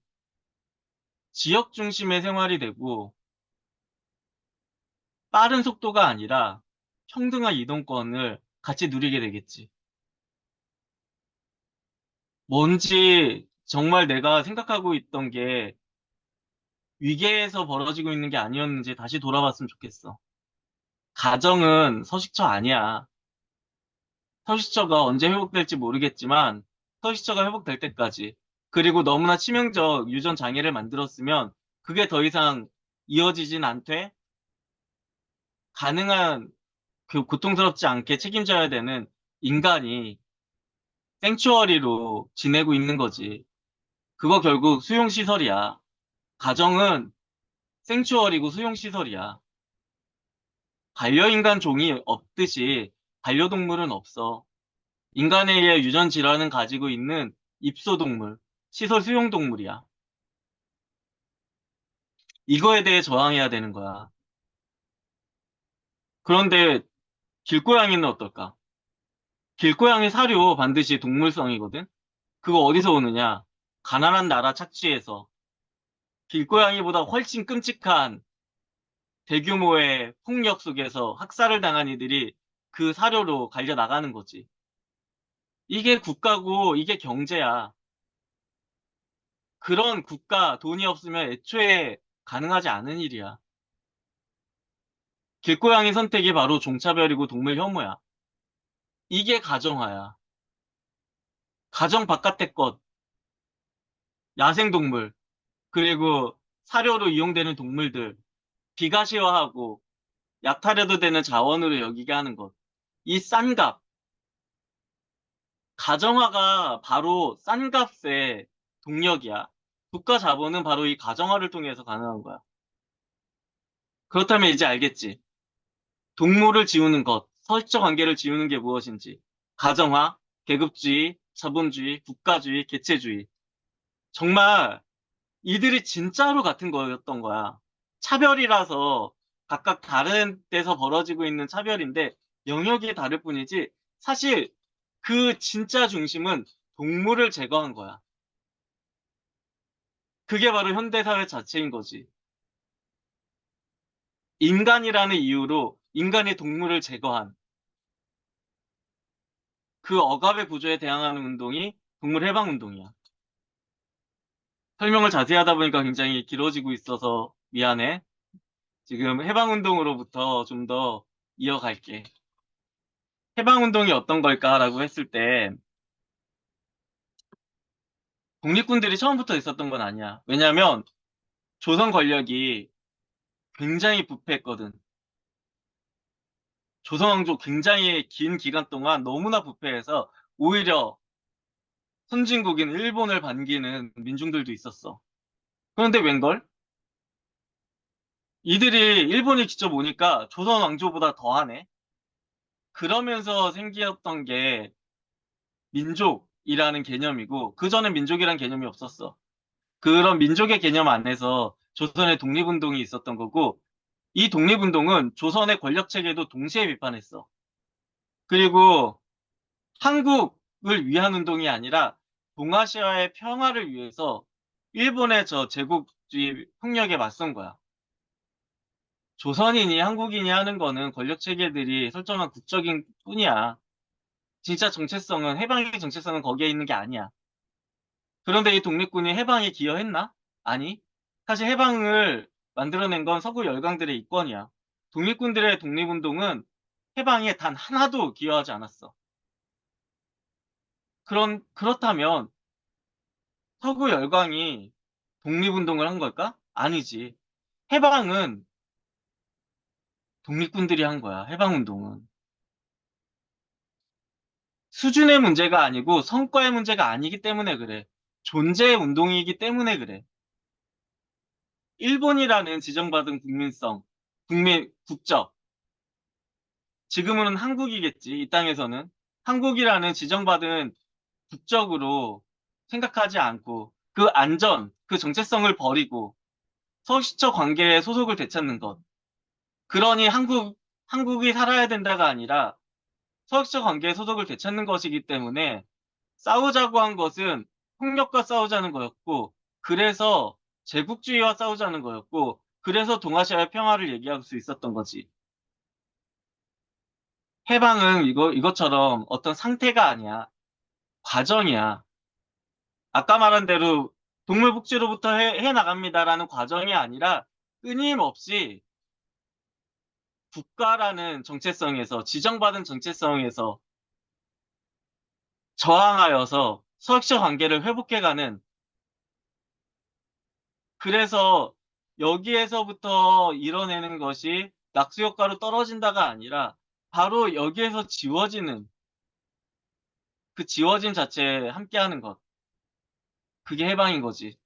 Speaker 1: 지역 중심의 생활이 되고 빠른 속도가 아니라 평등한 이동권을 같이 누리게 되겠지. 뭔지 정말 내가 생각하고 있던 게 위계에서 벌어지고 있는 게 아니었는지 다시 돌아봤으면 좋겠어. 가정은 서식처 아니야. 서식처가 언제 회복될지 모르겠지만 서식처가 회복될 때까지 그리고 너무나 치명적 유전 장애를 만들었으면 그게 더 이상 이어지진 않되 가능한 그 고통스럽지 않게 책임져야 되는 인간이 생추어리로 지내고 있는 거지. 그거 결국 수용시설이야. 가정은 생추어리고 수용시설이야. 반려인간 종이 없듯이 반려동물은 없어. 인간에 의해 유전 질환을 가지고 있는 입소동물, 시설 수용동물이야. 이거에 대해 저항해야 되는 거야. 그런데 길고양이는 어떨까? 길고양이 사료 반드시 동물성이거든? 그거 어디서 오느냐? 가난한 나라 착취에서 길고양이보다 훨씬 끔찍한 대규모의 폭력 속에서 학살을 당한 이들이 그 사료로 갈려 나가는 거지. 이게 국가고 이게 경제야. 그런 국가 돈이 없으면 애초에 가능하지 않은 일이야. 길고양이 선택이 바로 종차별이고 동물 혐오야. 이게 가정화야. 가정 바깥의 것, 야생동물, 그리고 사료로 이용되는 동물들, 비가시화하고 약탈해도 되는 자원으로 여기게 하는 것. 이 싼 값, 가정화가 바로 싼 값의 동력이야. 국가 자본은 바로 이 가정화를 통해서 가능한 거야. 그렇다면 이제 알겠지. 동물을 지우는 것, 서식적 관계를 지우는 게 무엇인지. 가정화, 계급주의, 자본주의, 국가주의, 개체주의. 정말 이들이 진짜로 같은 거였던 거야. 차별이라서 각각 다른 데서 벌어지고 있는 차별인데 영역이 다를 뿐이지 사실 그 진짜 중심은 동물을 제거한 거야. 그게 바로 현대사회 자체인 거지. 인간이라는 이유로 인간이 동물을 제거한 그 억압의 구조에 대항하는 운동이 동물 해방 운동이야. 설명을 자세히 하다 보니까 굉장히 길어지고 있어서 미안해. 지금 해방 운동으로부터 좀 더 이어갈게. 해방운동이 어떤 걸까라고 했을 때 독립군들이 처음부터 있었던 건 아니야. 왜냐하면 조선 권력이 굉장히 부패했거든. 조선 왕조 굉장히 긴 기간 동안 너무나 부패해서 오히려 선진국인 일본을 반기는 민중들도 있었어. 그런데 웬걸? 이들이 일본이 직접 오니까 조선 왕조보다 더하네. 그러면서 생겼던 게 민족이라는 개념이고 그전엔 민족이라는 개념이 없었어. 그런 민족의 개념 안에서 조선의 독립운동이 있었던 거고, 이 독립운동은 조선의 권력 체계도 동시에 비판했어. 그리고 한국을 위한 운동이 아니라 동아시아의 평화를 위해서 일본의 저 제국주의 폭력에 맞선 거야. 조선인이 한국인이 하는 거는 권력 체계들이 설정한 국적인 뿐이야. 진짜 정체성은, 해방의 정체성은 거기에 있는 게 아니야. 그런데 이 독립군이 해방에 기여했나? 아니. 사실 해방을 만들어낸 건 서구 열강들의 이권이야. 독립군들의 독립운동은 해방에 단 하나도 기여하지 않았어. 그렇다면 서구 열강이 독립운동을 한 걸까? 아니지. 해방은 독립군들이 한 거야. 해방운동은. 수준의 문제가 아니고 성과의 문제가 아니기 때문에 그래. 존재의 운동이기 때문에 그래. 일본이라는 지정받은 국민성, 국적, 지금은 한국이겠지, 이 땅에서는. 한국이라는 지정받은 국적으로 생각하지 않고 그 안전, 그 정체성을 버리고 서식적 관계에 소속을 되찾는 것. 그러니 한국이 살아야 된다가 아니라 서식적 관계에 소속을 되찾는 것이기 때문에 싸우자고 한 것은 폭력과 싸우자는 거였고, 그래서 제국주의와 싸우자는 거였고, 그래서 동아시아의 평화를 얘기할 수 있었던 거지. 해방은 이것처럼 어떤 상태가 아니야. 과정이야. 아까 말한 대로 동물복지로부터 해 나갑니다라는 과정이 아니라 끊임없이 국가라는 정체성에서, 지정받은 정체성에서 저항하여서 서역적 관계를 회복해가는, 그래서 여기에서부터 이뤄내는 것이 낙수효과로 떨어진다가 아니라 바로 여기에서 지워지는, 그 지워진 자체에 함께하는 것. 그게 해방인 거지.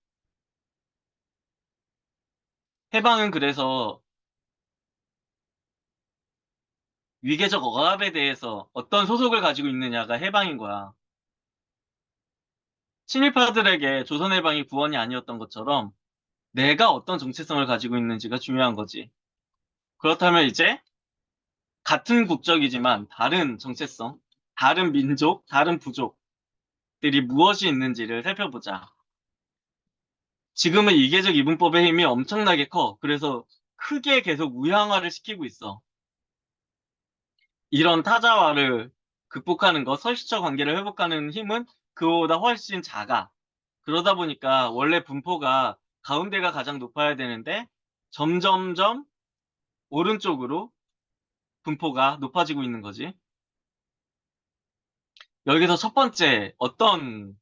Speaker 1: 해방은 그래서 위계적 억압에 대해서 어떤 소속을 가지고 있느냐가 해방인 거야. 친일파들에게 조선해방이 구원이 아니었던 것처럼 내가 어떤 정체성을 가지고 있는지가 중요한 거지. 그렇다면 이제 같은 국적이지만 다른 정체성, 다른 민족, 다른 부족들이 무엇이 있는지를 살펴보자. 지금은 이계적 이분법의 힘이 엄청나게 커. 그래서 크게 계속 우양화를 시키고 있어. 이런 타자화를 극복하는 것, 설시적 관계를 회복하는 힘은 그보다 훨씬 작아. 그러다 보니까 원래 분포가 가운데가 가장 높아야 되는데 점점점 오른쪽으로 분포가 높아지고 있는 거지. 여기서 첫 번째 어떤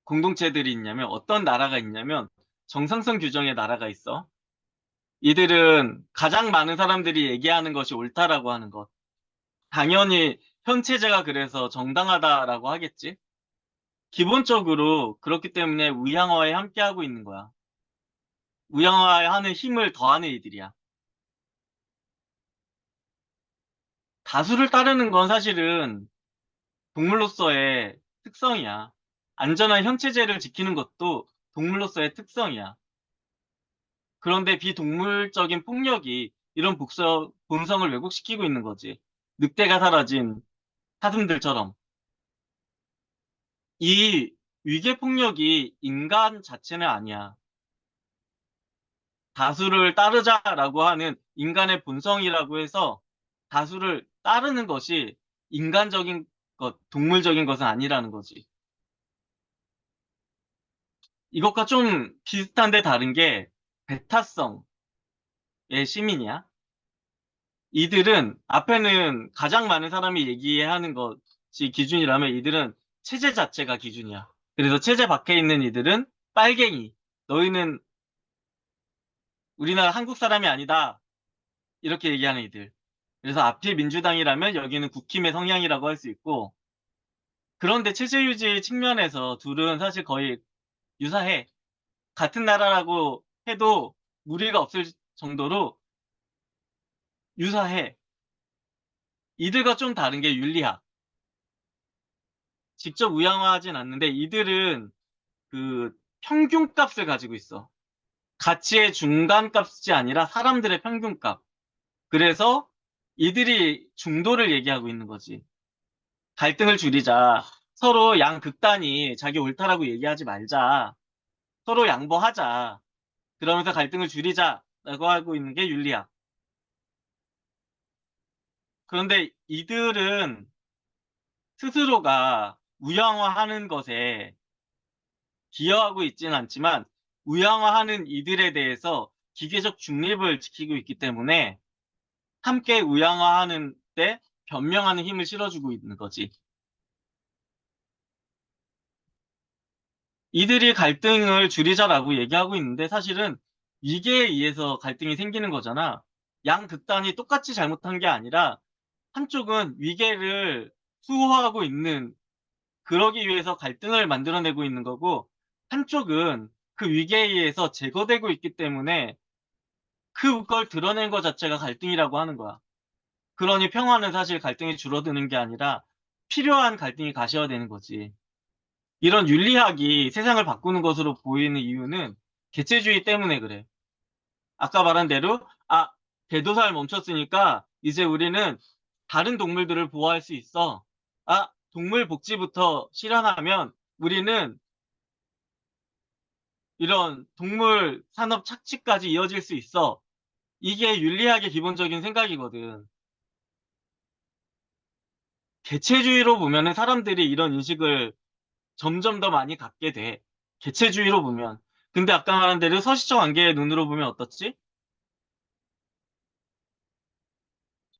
Speaker 1: 공동체들이 있냐면, 어떤 나라가 있냐면 정상성 규정의 나라가 있어. 이들은 가장 많은 사람들이 얘기하는 것이 옳다라고 하는 것. 당연히 현 체제가 그래서 정당하다라고 하겠지. 기본적으로 그렇기 때문에 우양화에 함께하고 있는 거야. 우양화하는 힘을 더하는 이들이야. 다수를 따르는 건 사실은 동물로서의 특성이야. 안전한 현체제를 지키는 것도 동물로서의 특성이야. 그런데 비동물적인 폭력이 이런 본성을 왜곡시키고 있는 거지. 늑대가 사라진 사슴들처럼. 이 위계 폭력이 인간 자체는 아니야. 다수를 따르자라고 하는 인간의 본성이라고 해서 다수를 따르는 것이 인간적인 것, 동물적인 것은 아니라는 거지. 이것과 좀 비슷한데 다른 게 배타성의 시민이야. 이들은 앞에는 가장 많은 사람이 얘기하는 것이 기준이라면 이들은 체제 자체가 기준이야. 그래서 체제 밖에 있는 이들은 빨갱이. 너희는 우리나라 한국 사람이 아니다. 이렇게 얘기하는 이들. 그래서 앞이 민주당이라면 여기는 국힘의 성향이라고 할 수 있고, 그런데 체제 유지 측면에서 둘은 사실 거의 유사해. 같은 나라라고 해도 무리가 없을 정도로 유사해. 이들과 좀 다른 게 윤리학. 직접 우양화하진 않는데 이들은 그 평균값을 가지고 있어. 가치의 중간값이 아니라 사람들의 평균값. 그래서 이들이 중도를 얘기하고 있는 거지. 갈등을 줄이자. 서로 양극단이 자기 옳다라고 얘기하지 말자. 서로 양보하자. 그러면서 갈등을 줄이자라고 하고 있는 게 윤리학. 그런데 이들은 스스로가 우양화하는 것에 기여하고 있지는 않지만 우양화하는 이들에 대해서 기계적 중립을 지키고 있기 때문에 함께 우양화하는 때 변명하는 힘을 실어주고 있는 거지. 이들이 갈등을 줄이자라고 얘기하고 있는데 사실은 이게 의해서 갈등이 생기는 거잖아. 양 극단이 똑같이 잘못한 게 아니라 한쪽은 위계를 수호하고 있는, 그러기 위해서 갈등을 만들어내고 있는 거고, 한쪽은 그 위계에 의해서 제거되고 있기 때문에 그걸 드러낸 것 자체가 갈등이라고 하는 거야. 그러니 평화는 사실 갈등이 줄어드는 게 아니라 필요한 갈등이 가시화되는 거지. 이런 윤리학이 세상을 바꾸는 것으로 보이는 이유는 개체주의 때문에 그래. 아까 말한 대로, 대도살 멈췄으니까 이제 우리는 다른 동물들을 보호할 수 있어. 동물 복지부터 실현하면 우리는 이런 동물 산업 착취까지 이어질 수 있어. 이게 윤리학의 기본적인 생각이거든. 개체주의로 보면은 사람들이 이런 인식을 점점 더 많이 갖게 돼. 개체주의로 보면. 근데 아까 말한 대로 서식적 관계의 눈으로 보면 어떻지?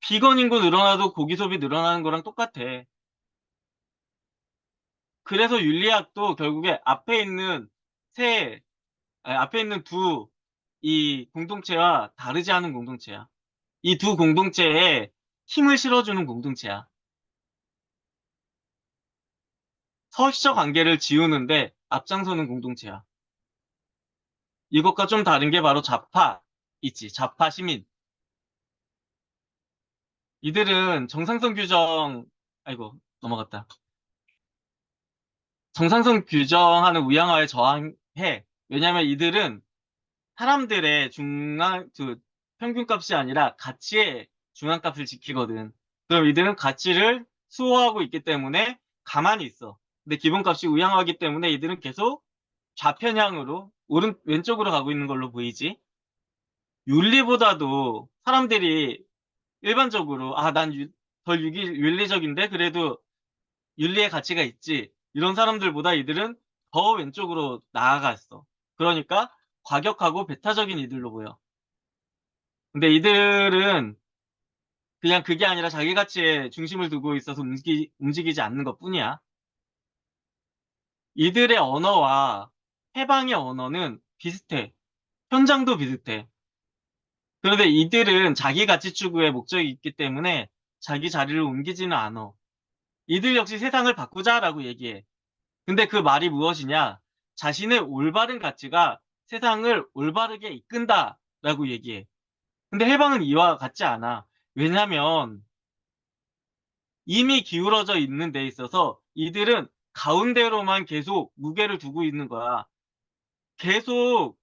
Speaker 1: 비건 인구 늘어나도 고기 소비 늘어나는 거랑 똑같아. 그래서 윤리학도 결국에 세, 앞에 있는 이 공동체와 다르지 않은 공동체야. 이 두 공동체에 힘을 실어주는 공동체야. 서식적 관계를 지우는데 앞장서는 공동체야. 이것과 좀 다른 게 바로 좌파 있지. 좌파 시민. 이들은 아이고, 넘어갔다. 정상성 규정하는 우양화에 저항해. 왜냐하면 이들은 사람들의 평균값이 아니라 가치의 중앙값을 지키거든. 그럼 이들은 가치를 수호하고 있기 때문에 가만히 있어. 근데 기본값이 우양화하기 때문에 이들은 계속 좌편향으로, 왼쪽으로 가고 있는 걸로 보이지. 윤리보다도 사람들이 일반적으로, 덜 윤리적인데 그래도 윤리의 가치가 있지. 이런 사람들보다 이들은 더 왼쪽으로 나아갔어. 그러니까 과격하고 배타적인 이들로 보여. 근데 이들은 그냥 그게 아니라 자기 가치에 중심을 두고 있어서 움직이지 않는 것뿐이야. 이들의 언어와 해방의 언어는 비슷해. 현장도 비슷해. 그런데 이들은 자기 가치 추구에 목적이 있기 때문에 자기 자리를 옮기지는 않아. 이들 역시 세상을 바꾸자라고 얘기해. 근데 그 말이 무엇이냐? 자신의 올바른 가치가 세상을 올바르게 이끈다라고 얘기해. 근데 해방은 이와 같지 않아. 왜냐면 이미 기울어져 있는 데 있어서 이들은 가운데로만 계속 무게를 두고 있는 거야. 계속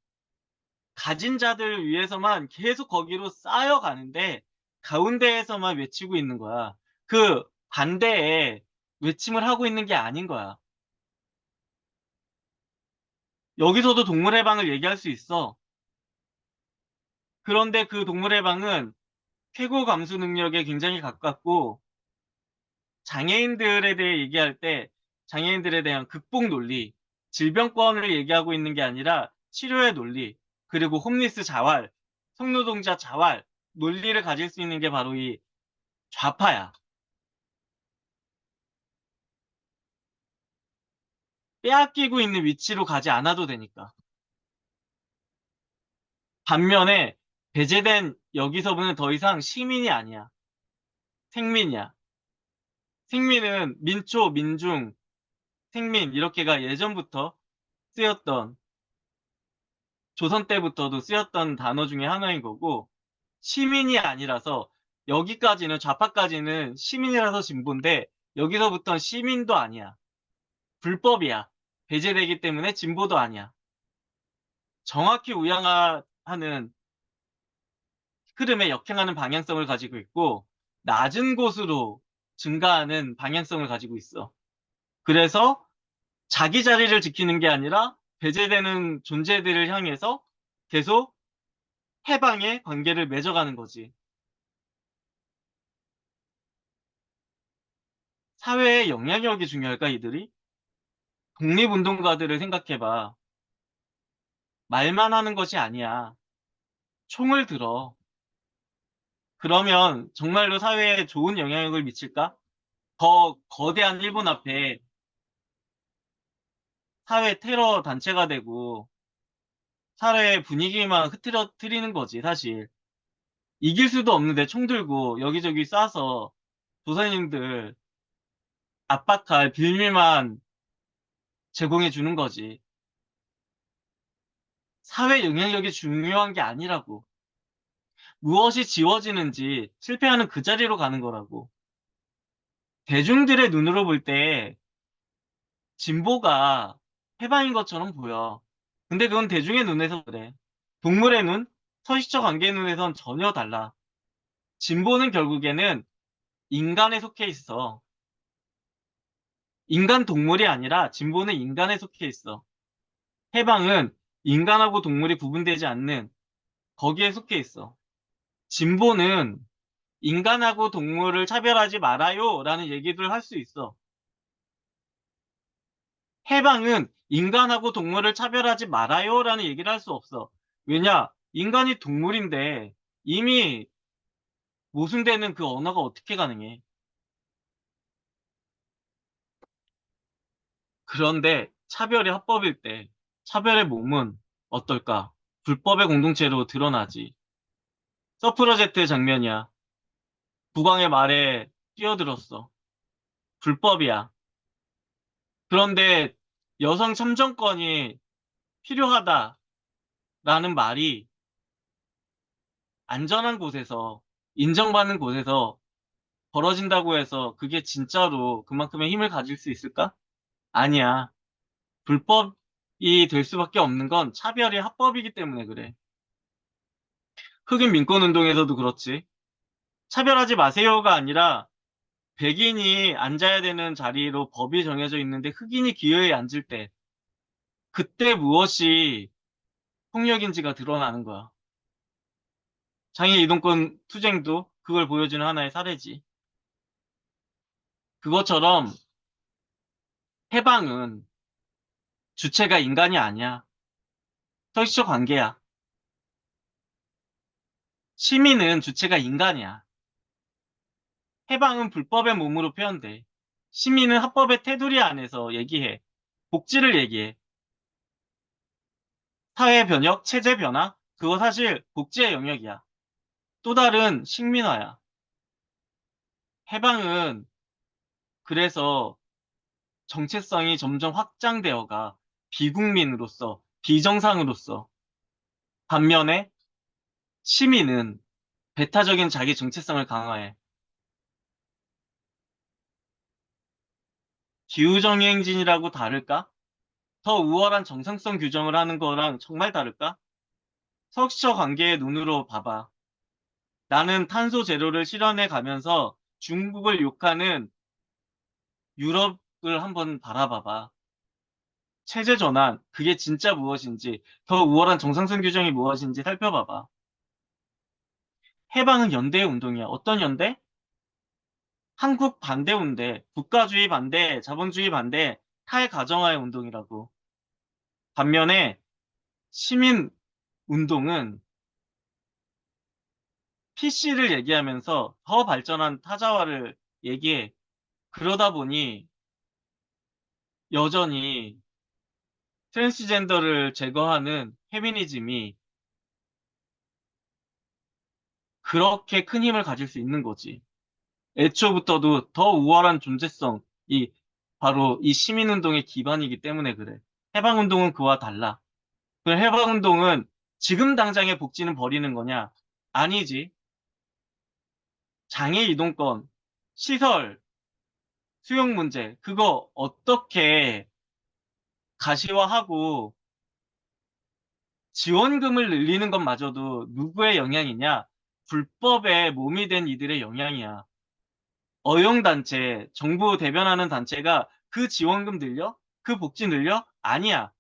Speaker 1: 가진 자들을 위해서만 계속 거기로 쌓여가는데 가운데에서만 외치고 있는 거야. 그 반대에 외침을 하고 있는 게 아닌 거야. 여기서도 동물해방을 얘기할 수 있어. 그런데 그 동물해방은 최고 감수 능력에 굉장히 가깝고 장애인들에 대해 얘기할 때 장애인들에 대한 극복 논리, 질병권을 얘기하고 있는 게 아니라 치료의 논리, 그리고 홈리스 자활, 성노동자 자활 논리를 가질 수 있는 게 바로 이 좌파야. 빼앗기고 있는 위치로 가지 않아도 되니까. 반면에 배제된 여기서부는 더 이상 시민이 아니야. 생민이야. 생민은 민초, 민중, 생민 이렇게가 예전부터 쓰였던 조선 때부터도 쓰였던 단어 중에 하나인 거고 시민이 아니라서 여기까지는 좌파까지는 시민이라서 진보인데 여기서부터는 시민도 아니야. 불법이야. 배제되기 때문에 진보도 아니야. 정확히 우양하는 흐름에 역행하는 방향성을 가지고 있고 낮은 곳으로 증가하는 방향성을 가지고 있어. 그래서 자기 자리를 지키는 게 아니라 배제되는 존재들을 향해서 계속 해방의 관계를 맺어가는 거지. 사회에 영향력이 중요할까, 이들이? 독립운동가들을 생각해봐. 말만 하는 것이 아니야. 총을 들어. 그러면 정말로 사회에 좋은 영향력을 미칠까? 더 거대한 일본 앞에 사회 테러 단체가 되고 사회 분위기만 흐트러뜨리는 거지, 사실. 이길 수도 없는데 총 들고 여기저기 쏴서 조선인들 압박할 빌미만 제공해 주는 거지. 사회 영향력이 중요한 게 아니라고. 무엇이 지워지는지 실패하는 그 자리로 가는 거라고. 대중들의 눈으로 볼 때 진보가 해방인 것처럼 보여. 근데 그건 대중의 눈에서 그래. 동물의 눈, 서식처 관계의 눈에선 전혀 달라. 진보는 결국에는 인간에 속해 있어. 인간 동물이 아니라 진보는 인간에 속해 있어. 해방은 인간하고 동물이 구분되지 않는 거기에 속해 있어. 진보는 인간하고 동물을 차별하지 말아요 라는 얘기를 할 수 있어. 해방은 인간하고 동물을 차별하지 말아요 라는 얘기를 할 수 없어. 왜냐? 인간이 동물인데 이미 모순되는 그 언어가 어떻게 가능해? 그런데 차별이 합법일 때 차별의 몸은 어떨까? 불법의 공동체로 드러나지. 서프러제트 장면이야. 국왕의 말에 뛰어들었어. 불법이야. 그런데 여성 참정권이 필요하다라는 말이 안전한 곳에서, 인정받는 곳에서 벌어진다고 해서 그게 진짜로 그만큼의 힘을 가질 수 있을까? 아니야. 불법이 될 수밖에 없는 건 차별이 합법이기 때문에 그래. 흑인 민권운동에서도 그렇지. 차별하지 마세요가 아니라 백인이 앉아야 되는 자리로 법이 정해져 있는데 흑인이 기회에 앉을 때 그때 무엇이 폭력인지가 드러나는 거야. 장애 이동권 투쟁도 그걸 보여주는 하나의 사례지. 그것처럼 해방은 주체가 인간이 아니야. 서식적 관계야. 시민은 주체가 인간이야. 해방은 불법의 몸으로 표현돼. 시민은 합법의 테두리 안에서 얘기해. 복지를 얘기해. 사회 변혁, 체제 변화, 그거 사실 복지의 영역이야. 또 다른 식민화야. 해방은 그래서 정체성이 점점 확장되어가 비국민으로서, 비정상으로서 반면에 시민은 배타적인 자기 정체성을 강화해. 기후정의행진이라고 다를까? 더 우월한 정상성 규정을 하는 거랑 정말 다를까? 석시적 관계의 눈으로 봐봐. 나는 탄소 제로를 실현해 가면서 중국을 욕하는 유럽을 한번 바라봐봐. 체제 전환, 그게 진짜 무엇인지, 더 우월한 정상성 규정이 무엇인지 살펴봐봐. 해방은 연대의 운동이야. 어떤 연대? 한국 반대 운대, 국가주의 반대, 자본주의 반대, 탈가정화의 운동이라고. 반면에 시민 운동은 PC를 얘기하면서 더 발전한 타자화를 얘기해. 그러다 보니 여전히 트랜스젠더를 제거하는 페미니즘이 그렇게 큰 힘을 가질 수 있는 거지. 애초부터도 더 우월한 존재성이 바로 이 시민운동의 기반이기 때문에 그래. 해방운동은 그와 달라. 그 해방운동은 지금 당장의 복지는 버리는 거냐? 아니지. 장애 이동권, 시설, 수용 문제, 그거 어떻게 가시화하고 지원금을 늘리는 것마저도 누구의 영향이냐? 불법에 몸이 된 이들의 영향이야. 어용단체, 정부 대변하는 단체가 그 지원금 늘려? 그 복지 늘려? 아니야.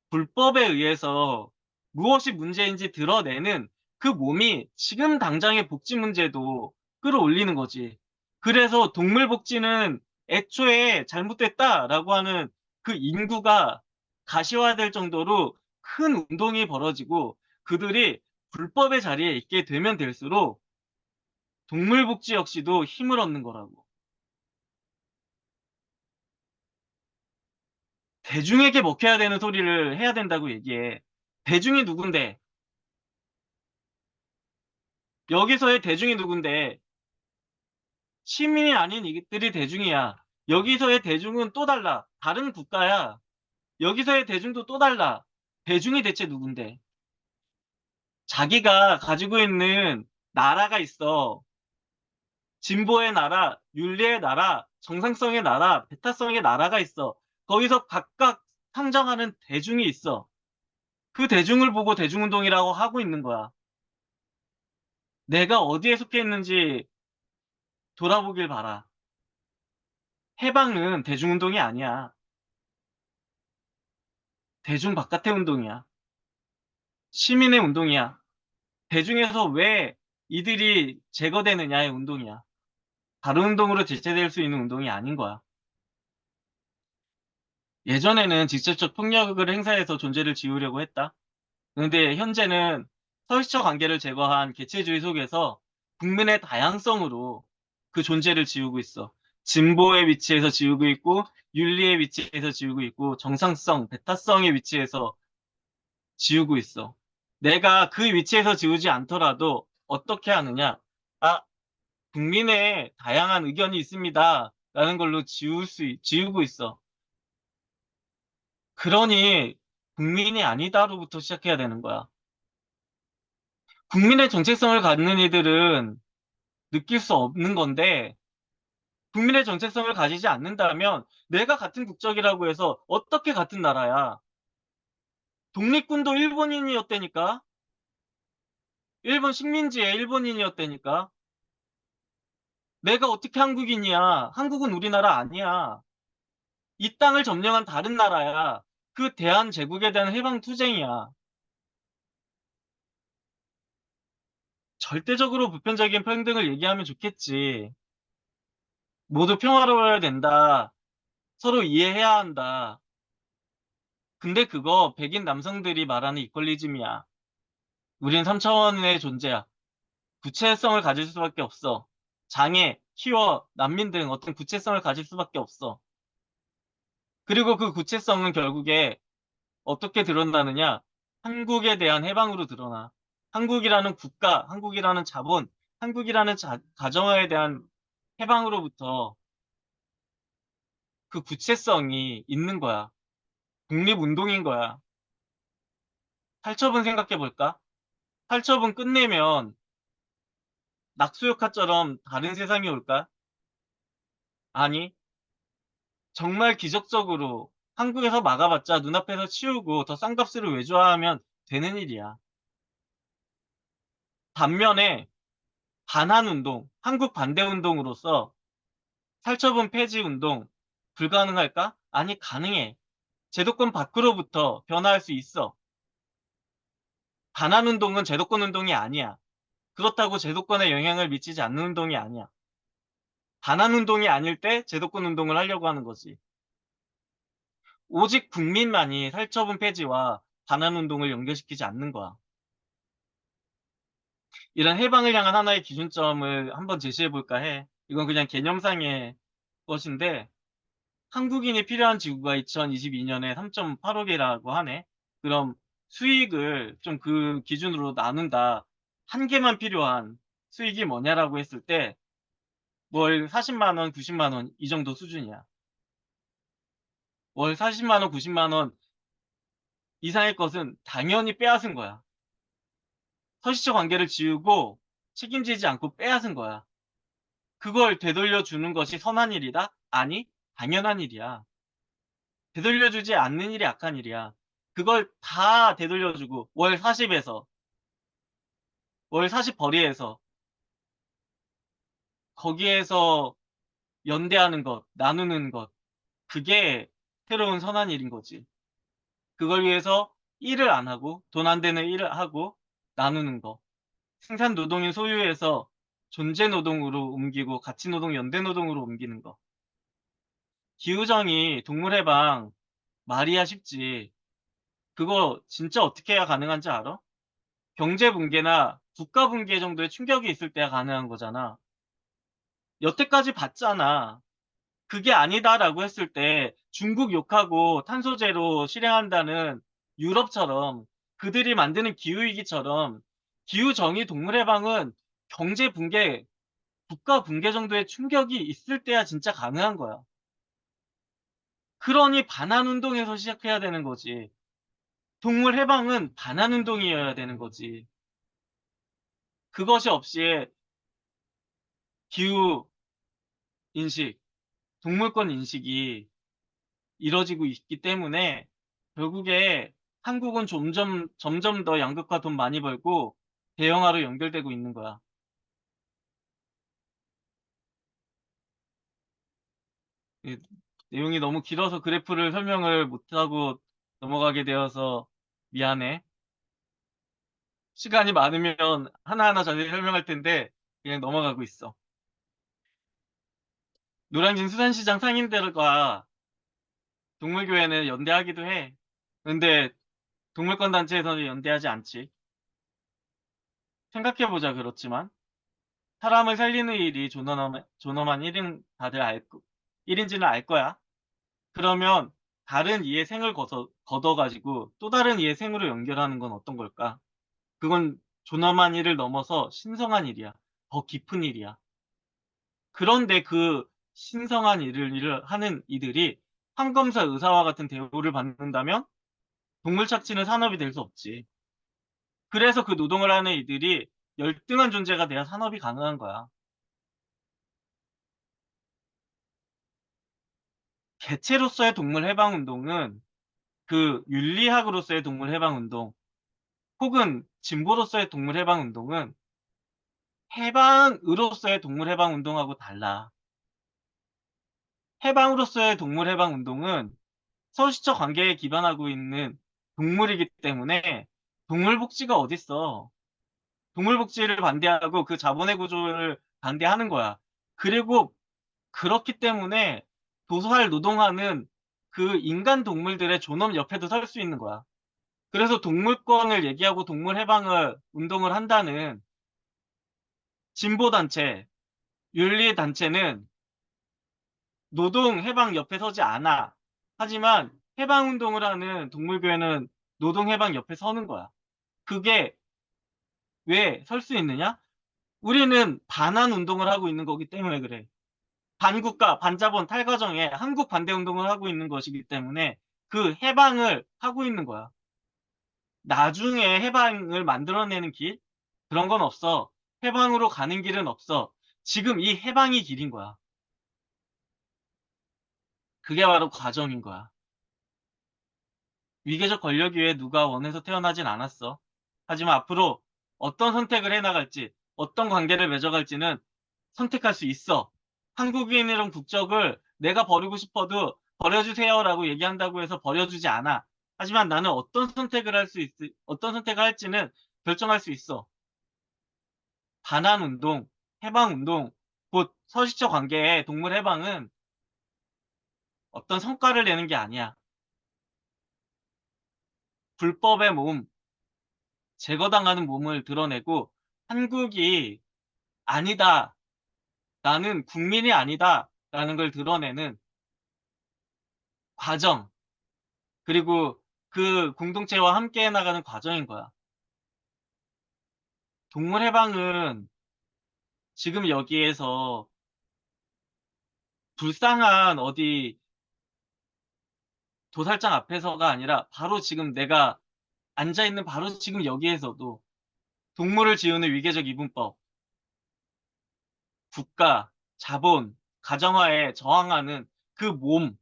Speaker 1: 불법에 의해서 무엇이 문제인지 드러내는 그 몸이 지금 당장의 복지 문제도 끌어올리는 거지. 그래서 동물 복지는 애초에 잘못됐다라고 하는 그 인구가 가시화될 정도로 큰 운동이 벌어지고 그들이 불법의 자리에 있게 되면 될수록 동물 복지 역시도 힘을 얻는 거라고. 대중에게 먹혀야 되는 소리를 해야 된다고 얘기해. 대중이 누군데? 여기서의 대중이 누군데? 시민이 아닌 이들이 대중이야. 여기서의 대중은 또 달라. 다른 국가야. 여기서의 대중도 또 달라. 대중이 대체 누군데? 자기가 가지고 있는 나라가 있어. 진보의 나라, 윤리의 나라, 정상성의 나라, 배타성의 나라가 있어. 거기서 각각 상정하는 대중이 있어. 그 대중을 보고 대중운동이라고 하고 있는 거야. 내가 어디에 속해 있는지 돌아보길 바라. 해방은 대중운동이 아니야. 대중 바깥의 운동이야. 시민의 운동이야. 대중에서 왜 이들이 제거되느냐의 운동이야. 다른 운동으로 대체될 수 있는 운동이 아닌 거야. 예전에는 직접적 폭력을 행사해서 존재를 지우려고 했다. 그런데 현재는 서식적 관계를 제거한 개체주의 속에서 국민의 다양성으로 그 존재를 지우고 있어. 진보의 위치에서 지우고 있고, 윤리의 위치에서 지우고 있고, 정상성, 배타성의 위치에서 지우고 있어. 내가 그 위치에서 지우지 않더라도 어떻게 하느냐? 아, 국민의 다양한 의견이 있습니다. 라는 걸로 지우고 있어. 그러니 국민이 아니다로부터 시작해야 되는 거야. 국민의 정체성을 갖는 이들은 느낄 수 없는 건데, 국민의 정체성을 가지지 않는다면 내가 같은 국적이라고 해서 어떻게 같은 나라야? 독립군도 일본인이었다니까? 일본 식민지의 일본인이었다니까? 내가 어떻게 한국인이야? 한국은 우리나라 아니야. 이 땅을 점령한 다른 나라야. 그 대한제국에 대한 해방투쟁이야. 절대적으로 보편적인 평등을 얘기하면 좋겠지. 모두 평화로워야 된다. 서로 이해해야 한다. 근데 그거 백인 남성들이 말하는 이퀄리즘이야. 우린 3차원의 존재야. 구체성을 가질 수밖에 없어. 장애, 키워, 난민 등 어떤 구체성을 가질 수밖에 없어. 그리고 그 구체성은 결국에 어떻게 드러나느냐? 한국에 대한 해방으로 드러나. 한국이라는 국가, 한국이라는 자본, 한국이라는 가정화에 대한 해방으로부터 그 구체성이 있는 거야. 독립운동인 거야. 탈처분 생각해 볼까? 살처분 끝내면 낙수효과처럼 다른 세상이 올까? 아니, 정말 기적적으로 한국에서 막아봤자 눈앞에서 치우고 더 싼 값으로 외주화하면 되는 일이야. 반면에 반환운동, 한국 반대운동으로서 살처분 폐지 운동 불가능할까? 아니, 가능해. 제도권 밖으로부터 변화할 수 있어. 반환운동은 제도권 운동이 아니야. 그렇다고 제도권에 영향을 미치지 않는 운동이 아니야. 반환운동이 아닐 때 제도권 운동을 하려고 하는 거지. 오직 국민만이 살처분 폐지와 반환운동을 연결시키지 않는 거야. 이런 해방을 향한 하나의 기준점을 한번 제시해 볼까 해. 이건 그냥 개념상의 것인데, 한국인이 필요한 지구가 2022년에 3.8억이라고 하네. 그럼 수익을 좀 그 기준으로 나눈다. 한 개만 필요한 수익이 뭐냐라고 했을 때, 월 40만 원, 90만 원 이 정도 수준이야. 월 40만 원, 90만 원 이상의 것은 당연히 빼앗은 거야. 서시적 관계를 지우고 책임지지 않고 빼앗은 거야. 그걸 되돌려 주는 것이 선한 일이다? 아니, 당연한 일이야. 되돌려주지 않는 일이 악한 일이야. 그걸 다 되돌려주고 월 40 벌이에서 거기에서 연대하는 것, 나누는 것, 그게 새로운 선한 일인 거지. 그걸 위해서 일을 안 하고 돈 안 되는 일을 하고 나누는 거. 생산 노동인 소유에서 존재 노동으로 옮기고 가치 노동, 연대 노동으로 옮기는 거. 기후정의, 동물해방 말이야 쉽지. 그거 진짜 어떻게 해야 가능한지 알아? 경제 붕괴나 국가 붕괴 정도의 충격이 있을 때야 가능한 거잖아. 여태까지 봤잖아. 그게 아니다라고 했을 때 중국 욕하고 탄소제로 실행한다는 유럽처럼 그들이 만드는 기후위기처럼 기후정의 동물해방은 경제 붕괴, 국가 붕괴 정도의 충격이 있을 때야 진짜 가능한 거야. 그러니 반환운동에서 시작해야 되는 거지. 동물해방은 반환운동이어야 되는 거지. 그것이 없이 기후 인식, 동물권 인식이 이뤄지고 있기 때문에 결국에 한국은 점점 더 양극화 돈 많이 벌고 대형화로 연결되고 있는 거야. 이 내용이 너무 길어서 그래프를 설명을 못하고 넘어가게 되어서 미안해. 시간이 많으면 하나하나 자세히 설명할 텐데 그냥 넘어가고 있어. 노량진 수산시장 상인들과 동물교회는 연대하기도 해. 근데 동물권 단체에서는 연대하지 않지. 생각해보자 그렇지만 사람을 살리는 일이 존엄한 1인 다들 알, 1인지는 알 거야. 그러면 다른 이의 생을 걷어가지고 또 다른 이의 생으로 연결하는 건 어떤 걸까? 그건 존엄한 일을 넘어서 신성한 일이야. 더 깊은 일이야. 그런데 그 신성한 일을 하는 이들이 판검사 의사와 같은 대우를 받는다면 동물 착취는 산업이 될 수 없지. 그래서 그 노동을 하는 이들이 열등한 존재가 돼야 산업이 가능한 거야. 개체로서의 동물 해방 운동은 그 윤리학으로서의 동물 해방 운동 혹은 진보로서의 동물 해방 운동은 해방으로서의 동물 해방 운동하고 달라. 해방으로서의 동물 해방 운동은 서식적 관계에 기반하고 있는 동물이기 때문에 동물 복지가 어딨어. 동물 복지를 반대하고 그 자본의 구조를 반대하는 거야. 그리고 그렇기 때문에 도살 노동하는 그 인간 동물들의 존엄 옆에도 설 수 있는 거야. 그래서 동물권을 얘기하고 동물 해방을 운동을 한다는 진보단체, 윤리단체는 노동 해방 옆에 서지 않아. 하지만 해방 운동을 하는 동물교회는 노동 해방 옆에 서는 거야. 그게 왜 설 수 있느냐? 우리는 반환 운동을 하고 있는 거기 때문에 그래. 반국가, 반자본, 탈가정에 한국 반대 운동을 하고 있는 것이기 때문에 그 해방을 하고 있는 거야. 나중에 해방을 만들어내는 길? 그런 건 없어. 해방으로 가는 길은 없어. 지금 이 해방이 길인 거야. 그게 바로 과정인 거야. 위계적 권력 위에 누가 원해서 태어나진 않았어. 하지만 앞으로 어떤 선택을 해나갈지, 어떤 관계를 맺어갈지는 선택할 수 있어. 한국인이란 국적을 내가 버리고 싶어도 버려주세요라고 얘기한다고 해서 버려주지 않아. 하지만 나는 어떤 선택을 할지는 결정할 수 있어. 반환운동, 해방운동, 곧 서식처 관계의 동물 해방은 어떤 성과를 내는 게 아니야. 불법의 몸, 제거당하는 몸을 드러내고 한국이 아니다. 나는 국민이 아니다. 라는 걸 드러내는 과정, 그리고 그 공동체와 함께 나가는 과정인 거야. 동물 해방은 지금 여기에서 불쌍한 어디 도살장 앞에서가 아니라 바로 지금 내가 앉아있는 바로 지금 여기에서도 동물을 지우는 위계적 이분법, 국가, 자본, 가정화에 저항하는 그 몸,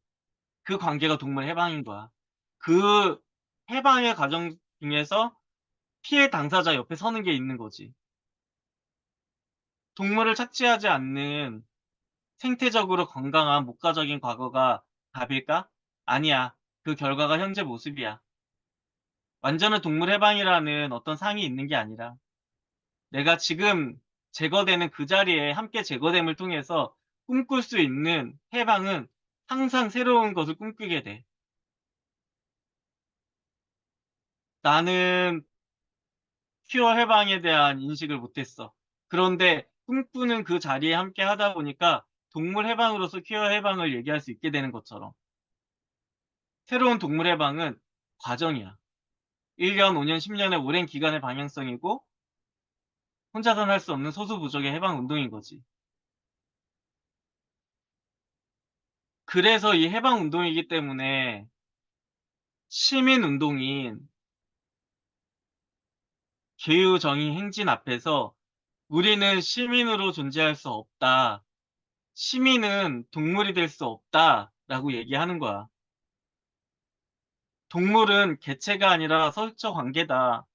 Speaker 1: 그 관계가 동물 해방인 거야. 그 해방의 과정 중에서 피해 당사자 옆에 서는 게 있는 거지. 동물을 착취하지 않는 생태적으로 건강한 목가적인 과거가 답일까? 아니야. 그 결과가 현재 모습이야. 완전한 동물 해방이라는 어떤 상이 있는 게 아니라 내가 지금 제거되는 그 자리에 함께 제거됨을 통해서 꿈꿀 수 있는 해방은 항상 새로운 것을 꿈꾸게 돼. 나는 큐어 해방에 대한 인식을 못했어. 그런데 꿈꾸는 그 자리에 함께 하다 보니까 동물 해방으로서 큐어 해방을 얘기할 수 있게 되는 것처럼 새로운 동물 해방은 과정이야. 1년, 5년, 10년의 오랜 기간의 방향성이고 혼자서는 할 수 없는 소수 부족의 해방 운동인 거지. 그래서 이 해방 운동이기 때문에 시민 운동인 개유정의 행진 앞에서 우리는 시민으로 존재할 수 없다. 시민은 동물이 될 수 없다. 라고 얘기하는 거야. 동물은 개체가 아니라 서식처 관계다.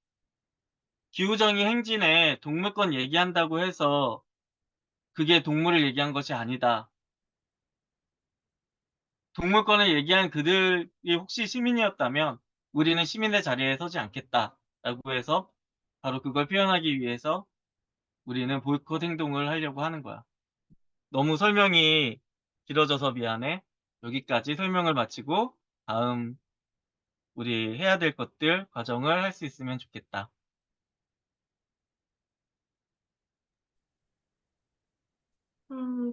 Speaker 1: 기후정의 행진에 동물권 얘기한다고 해서 그게 동물을 얘기한 것이 아니다. 동물권을 얘기한 그들이 혹시 시민이었다면 우리는 시민의 자리에 서지 않겠다. 라고 해서 바로 그걸 표현하기 위해서 우리는 보이콧 행동을 하려고 하는 거야. 너무 설명이 길어져서 미안해. 여기까지 설명을 마치고 다음 우리 해야 될 것들 과정을 할 수 있으면 좋겠다.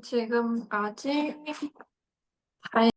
Speaker 2: 지금까지